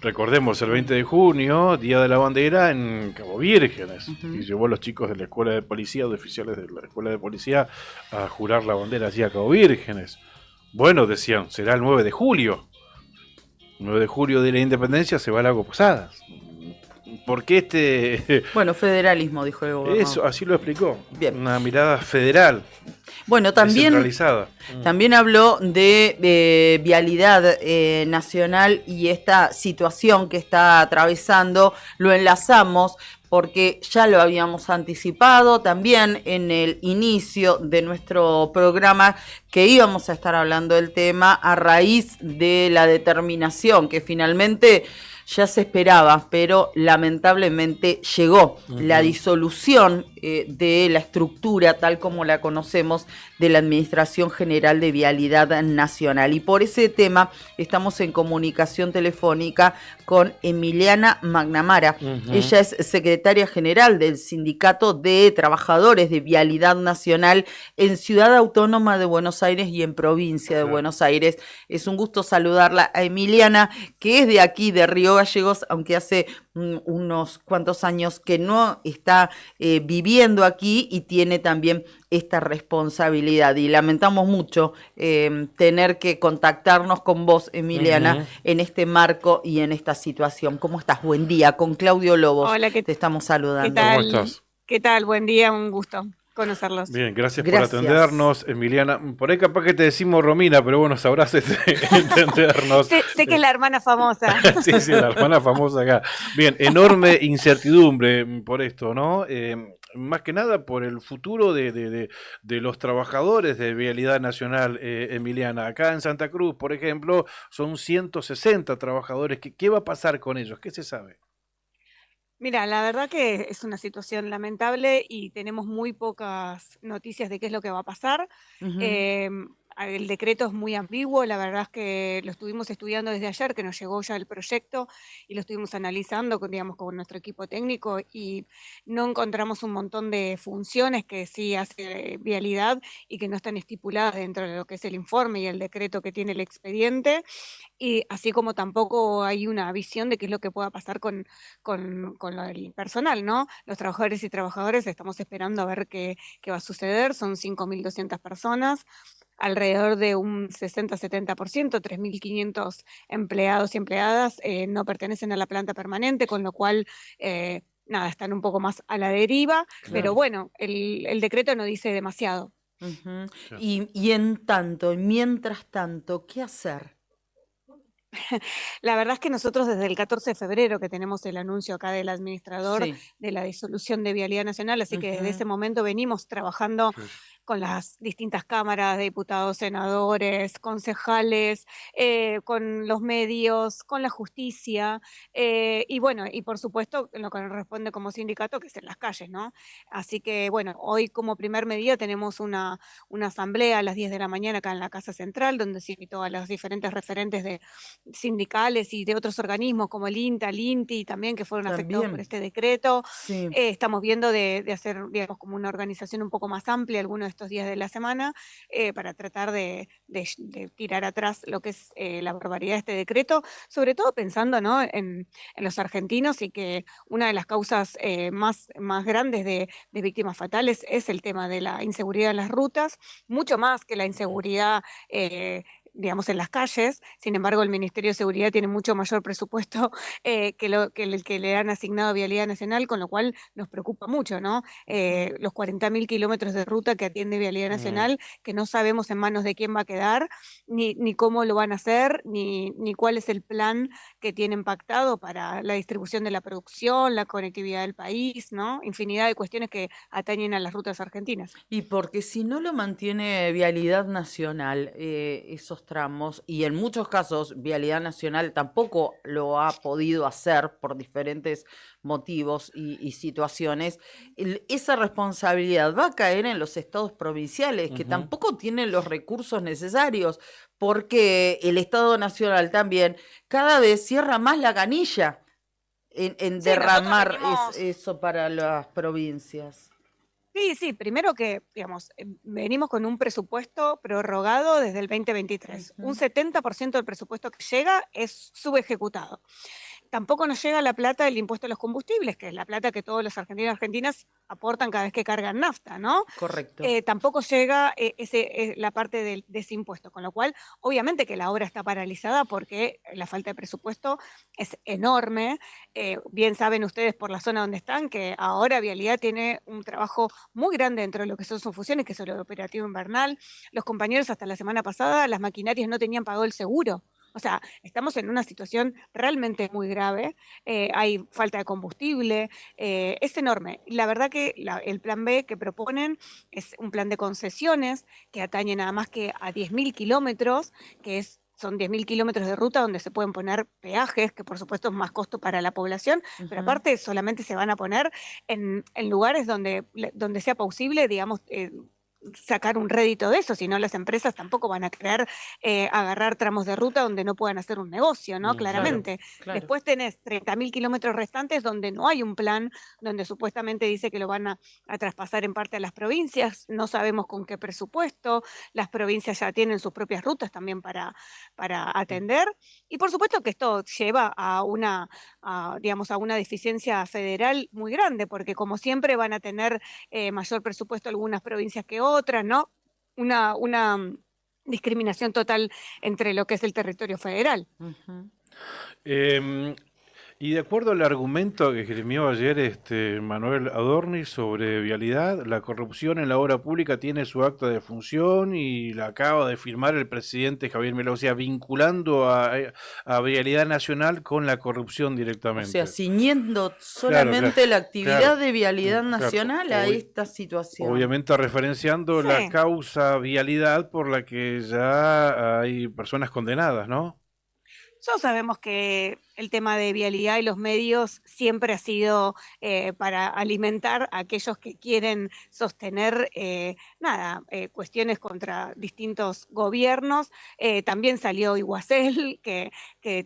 Recordemos el 20 de junio, Día de la Bandera en Cabo Vírgenes, y llevó a los chicos de la escuela de policía, de oficiales de la escuela de policía, a jurar la bandera allí a Cabo Vírgenes. Bueno, decían, será el 9 de julio. 9 de julio de la independencia se va a Lago Posadas. ¿Por qué Bueno, federalismo, dijo el gobernador. Eso, así lo explicó. Bien. Una mirada federal. Bueno, también habló de vialidad nacional y esta situación que está atravesando. Lo enlazamos porque ya lo habíamos anticipado también en el inicio de nuestro programa, que íbamos a estar hablando del tema a raíz de la determinación que finalmente ya se esperaba, pero lamentablemente llegó la disolución de la estructura tal como la conocemos de la Administración General de Vialidad Nacional. Y por ese tema estamos en comunicación telefónica con Emiliana Magnamara. Ella es secretaria general del Sindicato de Trabajadores de Vialidad Nacional en Ciudad Autónoma de Buenos Aires y en Provincia de Buenos Aires. Es un gusto saludarla a Emiliana, que es de aquí, de Río Gallegos, aunque hace unos cuantos años que no está viviendo aquí y tiene también esta responsabilidad. Y lamentamos mucho tener que contactarnos con vos, Emiliana, en este marco y en esta situación. ¿Cómo estás? Buen día. Con Claudio Lobos. Hola, te estamos saludando. ¿Qué tal? ¿Cómo estás? ¿Qué tal? Buen día, un gusto conocerlos. Bien, gracias por atendernos, Emiliana. Por ahí capaz que te decimos Romina, pero bueno, sabrás entendernos. sé que es la hermana famosa. Sí, la hermana famosa acá. Bien, enorme incertidumbre por esto, ¿no? Más que nada por el futuro de los trabajadores de Vialidad Nacional, Emiliana. Acá en Santa Cruz, por ejemplo, son 160 trabajadores. ¿Qué va a pasar con ellos? ¿Qué se sabe? Mira, la verdad que es una situación lamentable y tenemos muy pocas noticias de qué es lo que va a pasar. El decreto es muy ambiguo, la verdad es que lo estuvimos estudiando desde ayer, que nos llegó ya el proyecto y lo estuvimos analizando con nuestro equipo técnico y no encontramos un montón de funciones que sí hace Vialidad y que no están estipuladas dentro de lo que es el informe y el decreto que tiene el expediente, y así como tampoco hay una visión de qué es lo que pueda pasar con lo del personal, ¿no? Los trabajadores y trabajadoras estamos esperando a ver qué va a suceder, son 5.200 personas, alrededor de un 60-70%, 3.500 empleados y empleadas no pertenecen a la planta permanente, con lo cual, están un poco más a la deriva, pero bueno, el decreto no dice demasiado. Y mientras tanto, ¿qué hacer? La verdad es que nosotros desde el 14 de febrero que tenemos el anuncio acá del administrador de la disolución de Vialidad Nacional, así que desde ese momento venimos trabajando con las distintas cámaras de diputados, senadores, concejales, con los medios, con la justicia, y bueno, y por supuesto lo que nos responde como sindicato, que es en las calles, ¿no? Así que bueno, hoy como primer medida tenemos una asamblea a las 10 de la mañana acá en la Casa Central, donde se invitó a los diferentes referentes de sindicales y de otros organismos como el INTA, el INTI también, que fueron afectados por este decreto. Sí. Estamos viendo de hacer, digamos, como una organización un poco más amplia algunos de estos días de la semana, para tratar de tirar atrás lo que es la barbaridad de este decreto, sobre todo pensando, ¿no?, en los argentinos, y que una de las causas más grandes de víctimas fatales es el tema de la inseguridad en las rutas, mucho más que la inseguridad digamos, en las calles. Sin embargo, el Ministerio de Seguridad tiene mucho mayor presupuesto que el que le han asignado a Vialidad Nacional, con lo cual nos preocupa mucho, ¿no? Los 40.000 kilómetros de ruta que atiende Vialidad Nacional, que no sabemos en manos de quién va a quedar, ni cómo lo van a hacer, ni cuál es el plan que tienen pactado para la distribución de la producción, la conectividad del país, ¿no? Infinidad de cuestiones que atañen a las rutas argentinas. Y porque si no lo mantiene Vialidad Nacional, esos tramos, y en muchos casos Vialidad Nacional tampoco lo ha podido hacer por diferentes motivos y situaciones, esa responsabilidad va a caer en los estados provinciales, que tampoco tienen los recursos necesarios, porque el Estado Nacional también cada vez cierra más la canilla en derramar eso para las provincias. Sí, primero que, digamos, venimos con un presupuesto prorrogado desde el 2023. Un 70% del presupuesto que llega es subejecutado. Tampoco nos llega la plata del impuesto a los combustibles, que es la plata que todos los argentinos y argentinas aportan cada vez que cargan nafta, ¿no? Correcto. Tampoco llega la parte de ese impuesto, con lo cual, obviamente que la obra está paralizada porque la falta de presupuesto es enorme. Bien saben ustedes por la zona donde están que ahora Vialidad tiene un trabajo muy grande dentro de lo que son sus funciones, que es el operativo invernal. Los compañeros hasta la semana pasada, las maquinarias no tenían pagado el seguro. O sea, estamos en una situación realmente muy grave, hay falta de combustible, es enorme. La verdad que el plan B que proponen es un plan de concesiones que atañe nada más que a 10.000 kilómetros, son 10.000 kilómetros de ruta donde se pueden poner peajes, que por supuesto es más costo para la población, pero aparte solamente se van a poner en lugares donde sea posible, digamos, sacar un rédito de eso, si no las empresas tampoco van a querer agarrar tramos de ruta donde no puedan hacer un negocio, ¿no? Claramente. Claro. Después tenés 30.000 kilómetros restantes donde no hay un plan, donde supuestamente dice que lo van a traspasar en parte a las provincias, no sabemos con qué presupuesto, las provincias ya tienen sus propias rutas también para atender, y por supuesto que esto lleva a una deficiencia federal muy grande, porque como siempre van a tener mayor presupuesto algunas provincias que otras, ¿no? Una discriminación total entre lo que es el territorio federal. Y de acuerdo al argumento que esgrimió ayer Manuel Adorni sobre vialidad, la corrupción en la obra pública tiene su acta de función y la acaba de firmar el presidente Javier Milei, o sea, vinculando a Vialidad Nacional con la corrupción directamente. O sea, ciñendo solamente la actividad de Vialidad Nacional a esta situación. Obviamente referenciando la causa vialidad por la que ya hay personas condenadas, ¿no? Todos sabemos que el tema de vialidad y los medios siempre ha sido para alimentar a aquellos que quieren sostener cuestiones contra distintos gobiernos. También salió Iguacel, que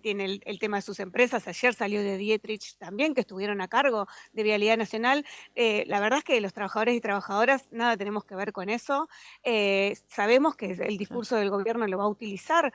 tiene el tema de sus empresas. Ayer salió de Dietrich también, que estuvieron a cargo de Vialidad Nacional. La verdad es que los trabajadores y trabajadoras nada tenemos que ver con eso. Sabemos que el discurso del gobierno lo va a utilizar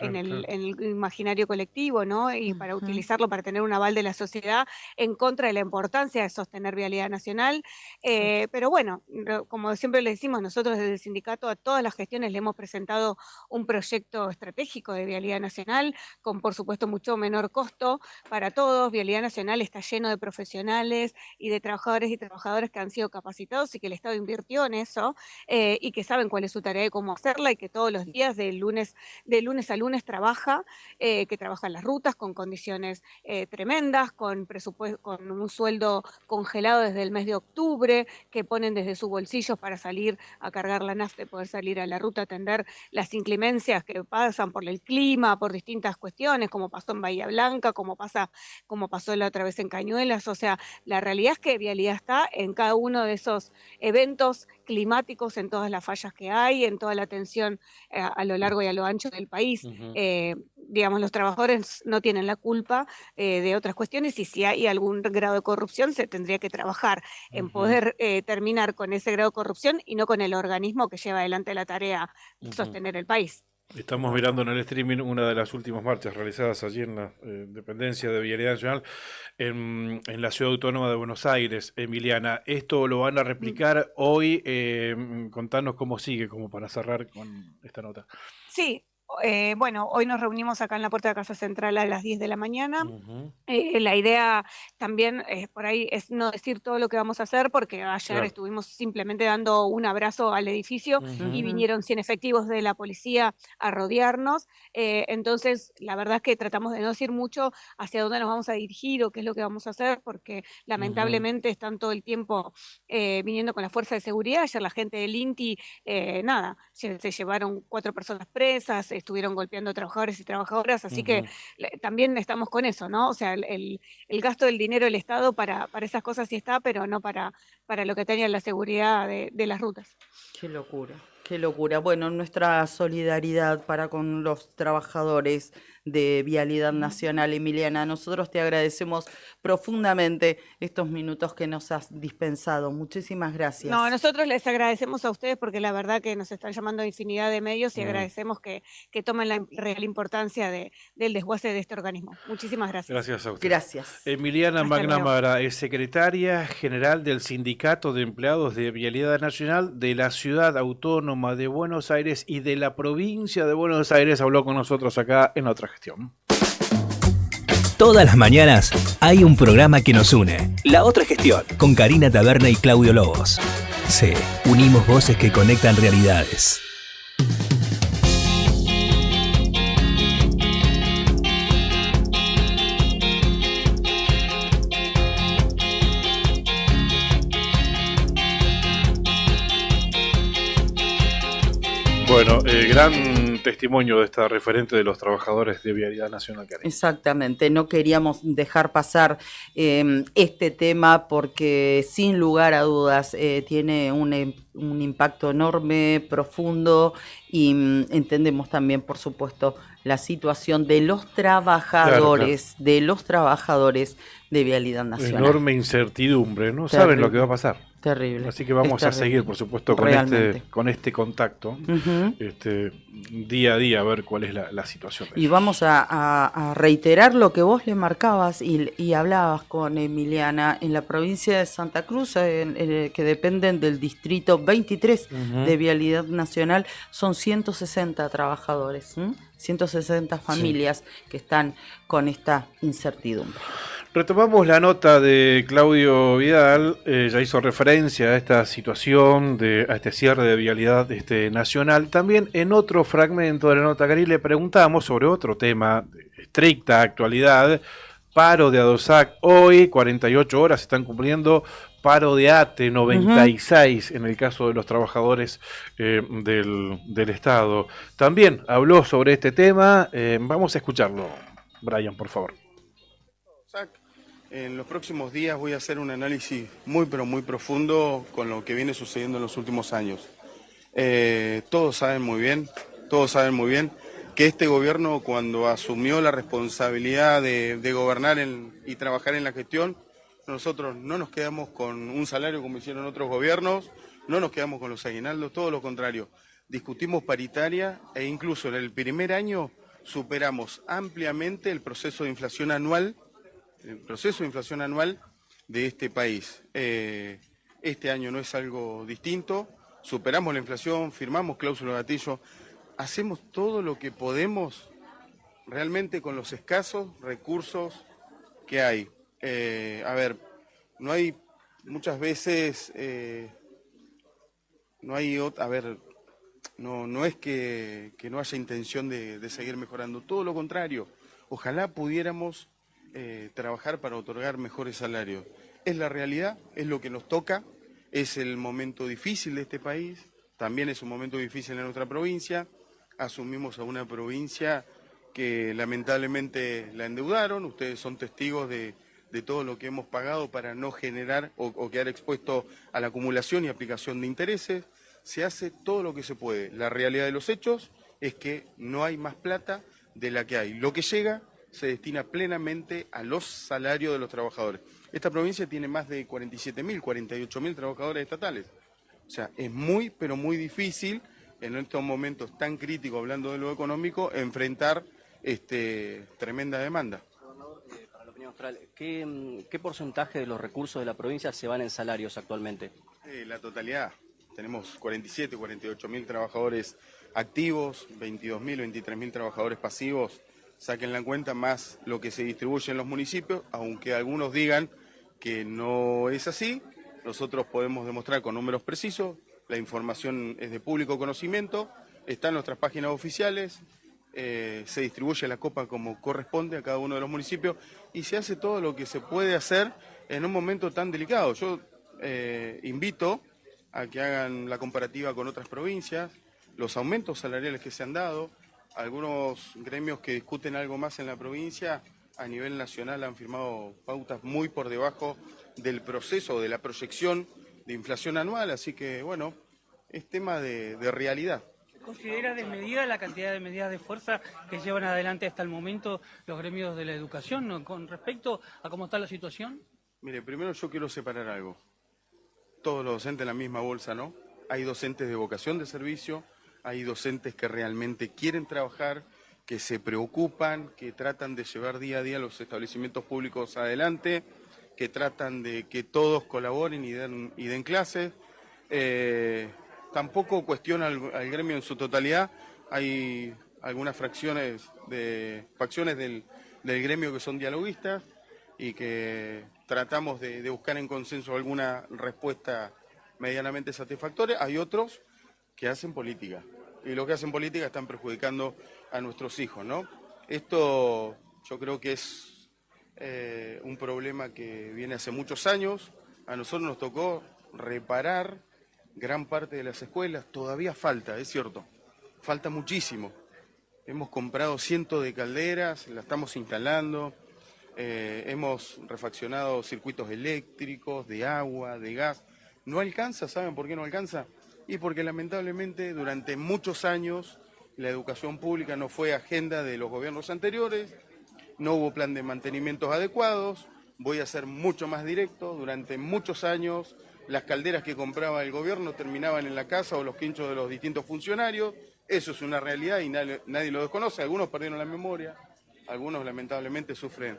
en el imaginario colectivo, ¿no? Y para utilizarlo para tener un aval de la sociedad en contra de la importancia de sostener Vialidad Nacional. Pero bueno, como siempre le decimos, nosotros desde el sindicato a todas las gestiones le hemos presentado un proyecto estratégico de Vialidad Nacional con, por supuesto, mucho menor costo para todos. Vialidad Nacional está lleno de profesionales y de trabajadores y trabajadoras que han sido capacitados y que el Estado invirtió en eso y que saben cuál es su tarea y cómo hacerla, y que todos los días de lunes a lunes trabaja que trabajan las rutas con condiciones tremendas, con un sueldo congelado desde el mes de octubre, que ponen desde sus bolsillos para salir a cargar la nafta y poder salir a la ruta, atender las inclemencias que pasan por el clima, por distintas cuestiones, como pasó en Bahía Blanca, como pasó la otra vez en Cañuelas. O sea, la realidad es que Vialidad está en cada uno de esos eventos climáticos, en todas las fallas que hay, en toda la atención a lo largo y a lo ancho del país. Digamos, los trabajadores no tienen la culpa de otras cuestiones, y si hay algún grado de corrupción se tendría que trabajar en poder terminar con ese grado de corrupción y no con el organismo que lleva adelante la tarea de sostener el país. Estamos mirando en el streaming una de las últimas marchas realizadas allí en la dependencia de Vialidad Nacional en la Ciudad Autónoma de Buenos Aires. Emiliana, ¿esto lo van a replicar hoy? Contanos cómo sigue, como para cerrar con esta nota. Sí. Bueno, hoy nos reunimos acá en la puerta de Casa Central a las 10 de la mañana. La idea también por ahí es no decir todo lo que vamos a hacer, porque ayer estuvimos simplemente dando un abrazo al edificio y vinieron 100 efectivos de la policía a rodearnos. Entonces, la verdad es que tratamos de no decir mucho hacia dónde nos vamos a dirigir o qué es lo que vamos a hacer, porque lamentablemente están todo el tiempo viniendo con la fuerza de seguridad. Ayer la gente del INTI, se llevaron 4 personas presas, estuvieron golpeando a trabajadores y trabajadoras, así que también estamos con eso, ¿no? O sea, el gasto del dinero del Estado para esas cosas sí está, pero no para lo que tenía la seguridad de las rutas. Qué locura, qué locura. Bueno, nuestra solidaridad para con los trabajadores de Vialidad Nacional. Emiliana, nosotros te agradecemos profundamente estos minutos que nos has dispensado. Muchísimas gracias. No, nosotros les agradecemos a ustedes, porque la verdad que nos están llamando a infinidad de medios, y agradecemos que tomen la real importancia del desguace de este organismo. Muchísimas gracias. Gracias a usted. Gracias. Emiliana McNamara es secretaria general del Sindicato de Empleados de Vialidad Nacional de la Ciudad Autónoma de Buenos Aires y de la provincia de Buenos Aires. Habló con nosotros acá en Otra Gestión. Todas las mañanas hay un programa que nos une. La Otra Gestión, con Karina Taberna y Claudio Lobos. Sí, unimos voces que conectan realidades. Bueno, gran testimonio de esta referente de los trabajadores de Vialidad Nacional, Karina. Exactamente, no queríamos dejar pasar este tema porque sin lugar a dudas tiene un impacto enorme, profundo, y entendemos también, por supuesto, la situación de los trabajadores, de Vialidad Nacional. Enorme incertidumbre, no Terrible. Saben lo que va a pasar. Terrible. Así que vamos a seguir, por supuesto, con este contacto, día a día, a ver cuál es la situación. Y vamos a reiterar lo que vos le marcabas y hablabas con Emiliana. En la provincia de Santa Cruz, que dependen del distrito 23 de Vialidad Nacional, son 160 trabajadores, 160 familias que están con esta incertidumbre. Retomamos la nota de Claudio Vidal, ya hizo referencia a esta situación, a este cierre de Vialidad nacional. También en otro fragmento de la nota, Cari, le preguntamos sobre otro tema de estricta actualidad, paro de ADOSAC. Hoy, 48 horas, están cumpliendo paro de ATE, 96 en el caso de los trabajadores del Estado. También habló sobre este tema, vamos a escucharlo. Brian, por favor. En los próximos días voy a hacer un análisis muy pero muy profundo con lo que viene sucediendo en los últimos años. Todos saben muy bien que este gobierno, cuando asumió la responsabilidad de gobernar y trabajar en la gestión, nosotros no nos quedamos con un salario como hicieron otros gobiernos, no nos quedamos con los aguinaldos, todo lo contrario. Discutimos paritaria e incluso en el primer año superamos ampliamente el proceso de inflación anual de este país. Este año no es algo distinto, superamos la inflación, firmamos cláusula gatillo, hacemos todo lo que podemos realmente con los escasos recursos que hay. No hay muchas veces, no es que no haya intención de seguir mejorando, todo lo contrario. ojalá pudiéramos trabajar para otorgar mejores salarios. Es la realidad, es lo que nos toca, es el momento difícil de este país, también es un momento difícil en nuestra provincia. Asumimos a una provincia que lamentablemente la endeudaron, ustedes son testigos de todo lo que hemos pagado para no generar o quedar expuesto a la acumulación y aplicación de intereses. Se hace todo lo que se puede. La realidad de los hechos es que no hay más plata de la que hay. Lo que llega se destina plenamente a los salarios de los trabajadores. Esta provincia tiene más de 47.000, 48.000 trabajadores estatales. O sea, es muy, pero muy difícil en estos momentos tan críticos, hablando de lo económico, enfrentar tremenda demanda. Para la opinión austral, ¿qué porcentaje de los recursos de la provincia se van en salarios actualmente? La totalidad. Tenemos 47, 48.000 trabajadores activos, 22.000, 23.000 trabajadores pasivos. Saquen la cuenta más lo que se distribuye en los municipios, aunque algunos digan que no es así. Nosotros podemos demostrar con números precisos, la información es de público conocimiento, está en nuestras páginas oficiales, se distribuye la copa como corresponde a cada uno de los municipios y se hace todo lo que se puede hacer en un momento tan delicado. Yo invito a que hagan la comparativa con otras provincias, los aumentos salariales que se han dado. Algunos gremios que discuten algo más en la provincia a nivel nacional han firmado pautas muy por debajo del proceso, de la proyección de inflación anual, así que bueno, es tema de realidad. ¿Considera desmedida la cantidad de medidas de fuerza que llevan adelante hasta el momento los gremios de la educación, ¿no?, con respecto a cómo está la situación? Mire, primero yo quiero separar algo. Todos los docentes en la misma bolsa, ¿no? Hay docentes de vocación de servicio, hay docentes que realmente quieren trabajar, que se preocupan, que tratan de llevar día a día los establecimientos públicos adelante, que tratan de que todos colaboren y den clases. Tampoco cuestiona al gremio en su totalidad. Hay algunas facciones del gremio que son dialoguistas y que tratamos de buscar en consenso alguna respuesta medianamente satisfactoria. Hay otros que hacen política, y los que hacen política están perjudicando a nuestros hijos, ¿no? Esto yo creo que es un problema que viene hace muchos años. A nosotros nos tocó reparar gran parte de las escuelas, todavía falta, es cierto, falta muchísimo. Hemos comprado cientos de calderas, las estamos instalando, hemos refaccionado circuitos eléctricos, de agua, de gas. No alcanza, ¿saben por qué no alcanza? Y porque lamentablemente durante muchos años la educación pública no fue agenda de los gobiernos anteriores, no hubo plan de mantenimientos adecuados. Voy a ser mucho más directo, durante muchos años las calderas que compraba el gobierno terminaban en la casa o los quinchos de los distintos funcionarios. Eso es una realidad y nadie lo desconoce. Algunos perdieron la memoria, algunos lamentablemente sufren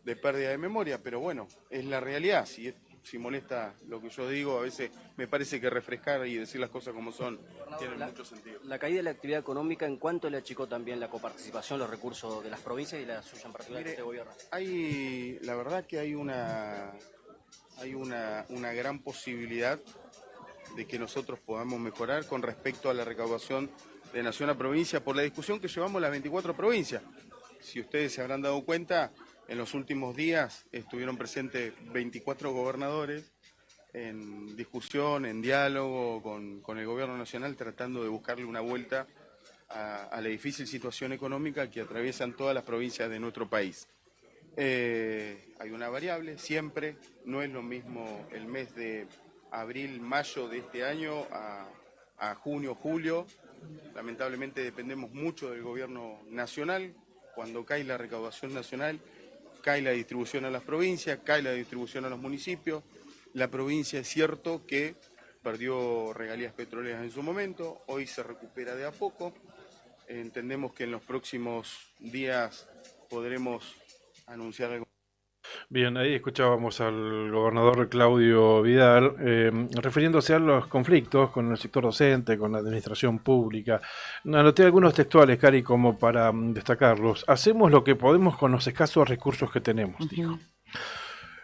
de pérdida de memoria, pero bueno, es la realidad. Si molesta lo que yo digo, a veces me parece que refrescar y decir las cosas como son tiene mucho sentido. La caída de la actividad económica, ¿en cuánto le achicó también la coparticipación, los recursos de las provincias y la suya en particular? Mire, de este gobierno? La verdad que hay una gran posibilidad de que nosotros podamos mejorar con respecto a la recaudación de nación a provincia por la discusión que llevamos las 24 provincias. Si ustedes se habrán dado cuenta, en los últimos días estuvieron presentes 24 gobernadores en discusión, en diálogo con el gobierno nacional, tratando de buscarle una vuelta a la difícil situación económica que atraviesan todas las provincias de nuestro país. Hay una variable, siempre, no es lo mismo el mes de abril, mayo de este año a junio, julio. Lamentablemente dependemos mucho del gobierno nacional. Cuando cae la recaudación nacional, cae la distribución a las provincias, cae la distribución a los municipios. La provincia es cierto que perdió regalías petroleras en su momento, hoy se recupera de a poco. Entendemos que en los próximos días podremos anunciar algo. Bien, ahí escuchábamos al gobernador Claudio Vidal refiriéndose a los conflictos con el sector docente, con la administración pública. Anoté algunos textuales, Cari, como para destacarlos. Hacemos lo que podemos con los escasos recursos que tenemos, dijo.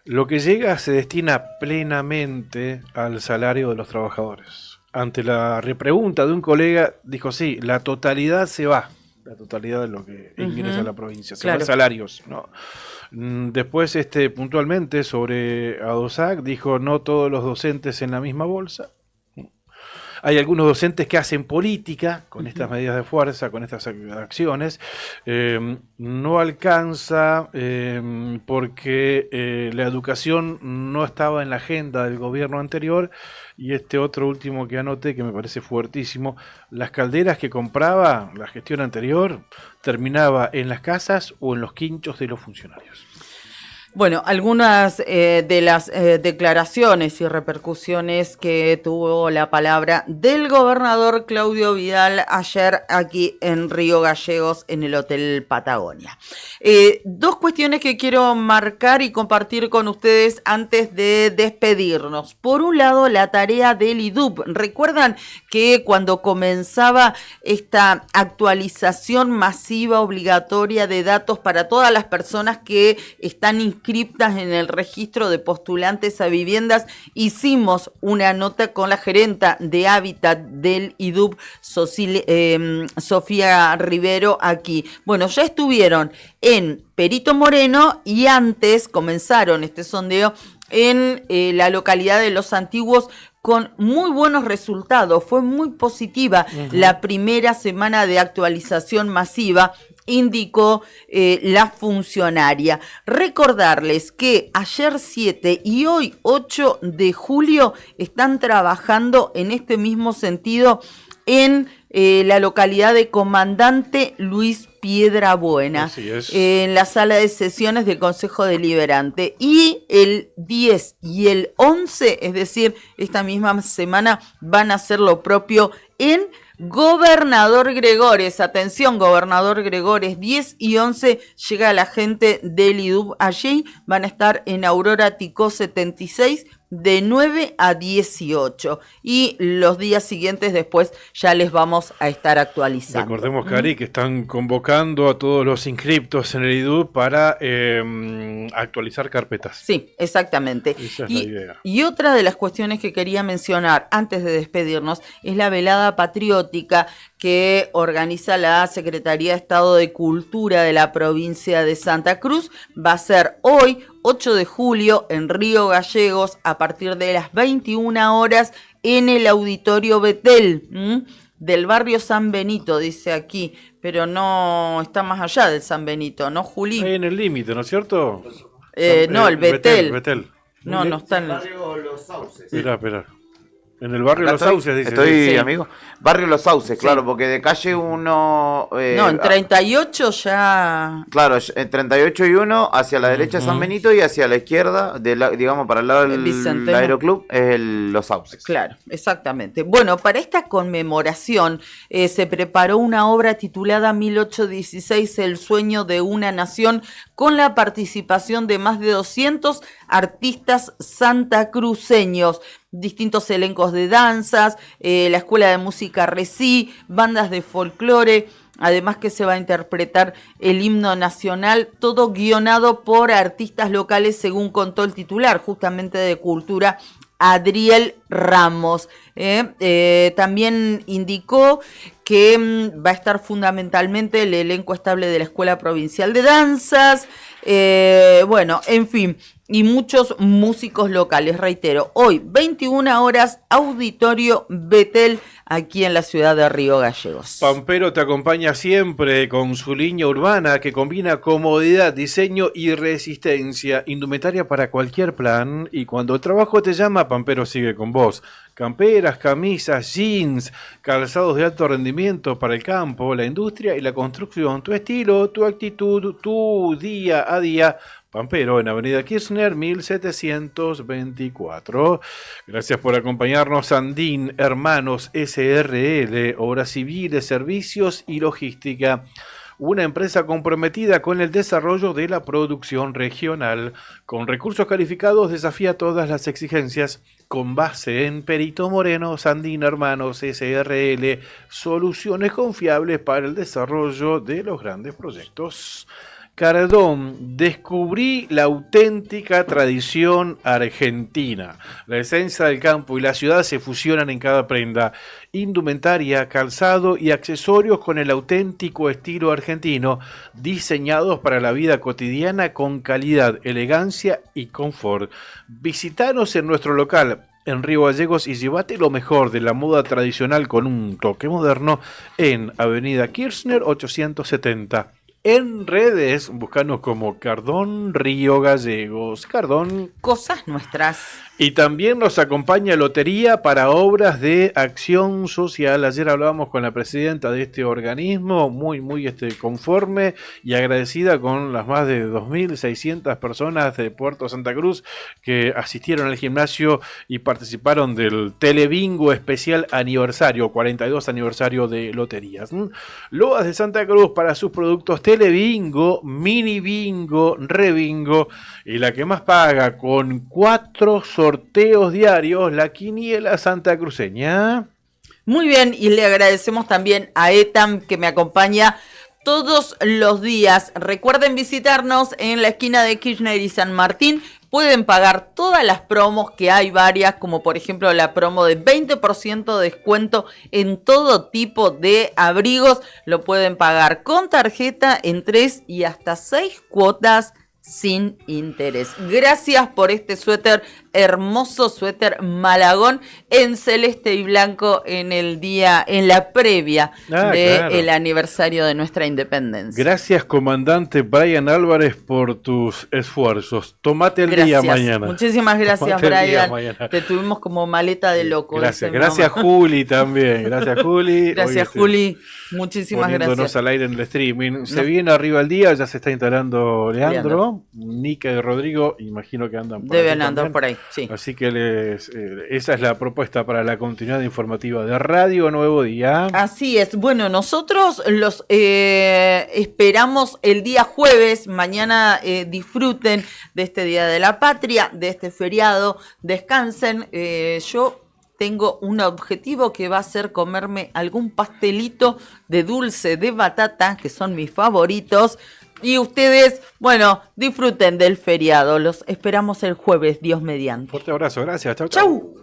Lo que llega se destina plenamente al salario de los trabajadores. Ante la repregunta de un colega, dijo, sí, la totalidad se va. la totalidad de lo que ingresa a la provincia. Se Claro. van salarios, ¿no? Después, puntualmente sobre ADOSAC, dijo no todos los docentes en la misma bolsa. Hay algunos docentes que hacen política con estas medidas de fuerza, con estas acciones. No alcanza porque la educación no estaba en la agenda del gobierno anterior. Y este otro último que anoté, que me parece fuertísimo, las calderas que compraba la gestión anterior terminaba en las casas o en los quinchos de los funcionarios. Bueno, algunas de las declaraciones y repercusiones que tuvo la palabra del gobernador Claudio Vidal ayer aquí en Río Gallegos, en el Hotel Patagonia. Dos cuestiones que quiero marcar y compartir con ustedes antes de despedirnos. Por un lado, la tarea del IDUB. Recuerdan que cuando comenzaba esta actualización masiva obligatoria de datos para todas las personas que están inscritas en el registro de postulantes a viviendas, hicimos una nota con la gerenta de Hábitat del IDUB, Sofía Rivero, aquí. Bueno, ya estuvieron en Perito Moreno y antes comenzaron este sondeo en la localidad de Los Antiguos con muy buenos resultados. Fue muy positiva la primera semana de actualización masiva, indicó la funcionaria. Recordarles que ayer 7 y hoy 8 de julio están trabajando en este mismo sentido en la localidad de Comandante Luis Piedrabuena, Así es. en la sala de sesiones del Consejo Deliberante. Y el 10 y el 11, es decir, esta misma semana, van a hacer lo propio en Gobernador Gregores. Atención, Gobernador Gregores, 10 y 11 llega la gente del IDUB allí. Van a estar en Aurora Ticó 76 de 9 a 18. Y los días siguientes después ya les vamos a estar actualizando. Recordemos, Cari, que están convocando a todos los inscriptos en el IDUB para actualizar carpetas. Sí, exactamente. Esa es la idea. Y otra de las cuestiones que quería mencionar antes de despedirnos es la velada patriótica que organiza la Secretaría de Estado de Cultura de la provincia de Santa Cruz. Va a ser hoy, 8 de julio, en Río Gallegos, a partir de las 21 horas, en el Auditorio Betel, del barrio San Benito, dice aquí, pero no está más allá del San Benito, ¿no, Juli? Ahí en el límite, ¿no es cierto? No, el Betel. Betel. No, no está en el barrio Los Sauces. Espera. En el barrio Los Sauces, dice. Estoy, Sí. amigo. Barrio Los Sauces, claro, porque de calle 1... no, en 38 ya... Claro, en 38 y 1, hacia la derecha San Benito y hacia la izquierda, digamos, para el lado del Bicentenario. Aeroclub, es Los Sauces. Claro, exactamente. Bueno, para esta conmemoración se preparó una obra titulada 1816, El sueño de una nación, con la participación de más de 200 artistas santacruceños, distintos elencos de danzas, la Escuela de Música Recí, bandas de folclore, además que se va a interpretar el himno nacional, todo guionado por artistas locales, según contó el titular justamente de Cultura, Adriel Ramos. También indicó que va a estar fundamentalmente el elenco estable de la Escuela Provincial de Danzas, bueno, en fin, y muchos músicos locales. Reitero, hoy 21 horas, Auditorio Betel, aquí en la ciudad de Río Gallegos. Pampero te acompaña siempre con su línea urbana que combina comodidad, diseño y resistencia, indumentaria para cualquier plan, y cuando el trabajo te llama, Pampero sigue con vos. Camperas, camisas, jeans, calzados de alto rendimiento para el campo, la industria y la construcción. Tu estilo, tu actitud, tu día a día. Pampero, en Avenida Kirchner, 1724. Gracias por acompañarnos, Andín Hermanos SRL, Obras Civiles, Servicios y Logística. Una empresa comprometida con el desarrollo de la producción regional. Con recursos calificados desafía todas las exigencias. Con base en Perito Moreno, Andín Hermanos SRL, soluciones confiables para el desarrollo de los grandes proyectos. Cardón, descubrí la auténtica tradición argentina. La esencia del campo y la ciudad se fusionan en cada prenda. Indumentaria, calzado y accesorios con el auténtico estilo argentino, diseñados para la vida cotidiana con calidad, elegancia y confort. Visítanos en nuestro local en Río Gallegos y llévate lo mejor de la moda tradicional con un toque moderno en Avenida Kirchner 870. En redes, buscanos como Cardón Río Gallegos. Cardón. Cosas nuestras. Y también nos acompaña Lotería para Obras de Acción Social. Ayer hablábamos con la presidenta de este organismo, muy conforme y agradecida con las más de 2.600 personas de Puerto Santa Cruz que asistieron al gimnasio y participaron del Telebingo especial aniversario, 42 aniversario de Loterías. Loas de Santa Cruz para sus productos Telebingo, Mini Bingo, Rebingo y la que más paga con 4 sorteos diarios, la Quiniela Santacruceña. Muy bien, y le agradecemos también a Etam que me acompaña todos los días. Recuerden visitarnos en la esquina de Kirchner y San Martín. Pueden pagar todas las promos, que hay varias, como por ejemplo la promo de 20% de descuento en todo tipo de abrigos. Lo pueden pagar con tarjeta en 3 y hasta 6 cuotas sin interés. Gracias por este suéter, hermoso suéter Malagón en celeste y blanco en la previa del aniversario de nuestra independencia. Gracias, comandante Brian Álvarez, por tus esfuerzos. Tómate el día mañana. Muchísimas gracias, Brian. Te tuvimos como maleta de loco. Gracias Juli también. Gracias Juli. Gracias Juli. Muchísimas poniéndonos gracias. al aire en el streaming. Se viene arriba el día, ya se está instalando Leandro. Nica y Rodrigo, imagino que andan por ahí. Deben andar por ahí, sí. Así que esa es la propuesta para la continuidad informativa de Radio Nuevo Día. Así es. Bueno, nosotros los esperamos el día jueves. Mañana disfruten de este Día de la Patria, de este feriado. Descansen. Yo tengo un objetivo que va a ser comerme algún pastelito de dulce de batata, que son mis favoritos. Y ustedes, bueno, disfruten del feriado. Los esperamos el jueves, Dios mediante. Fuerte abrazo, gracias. Chau, chau.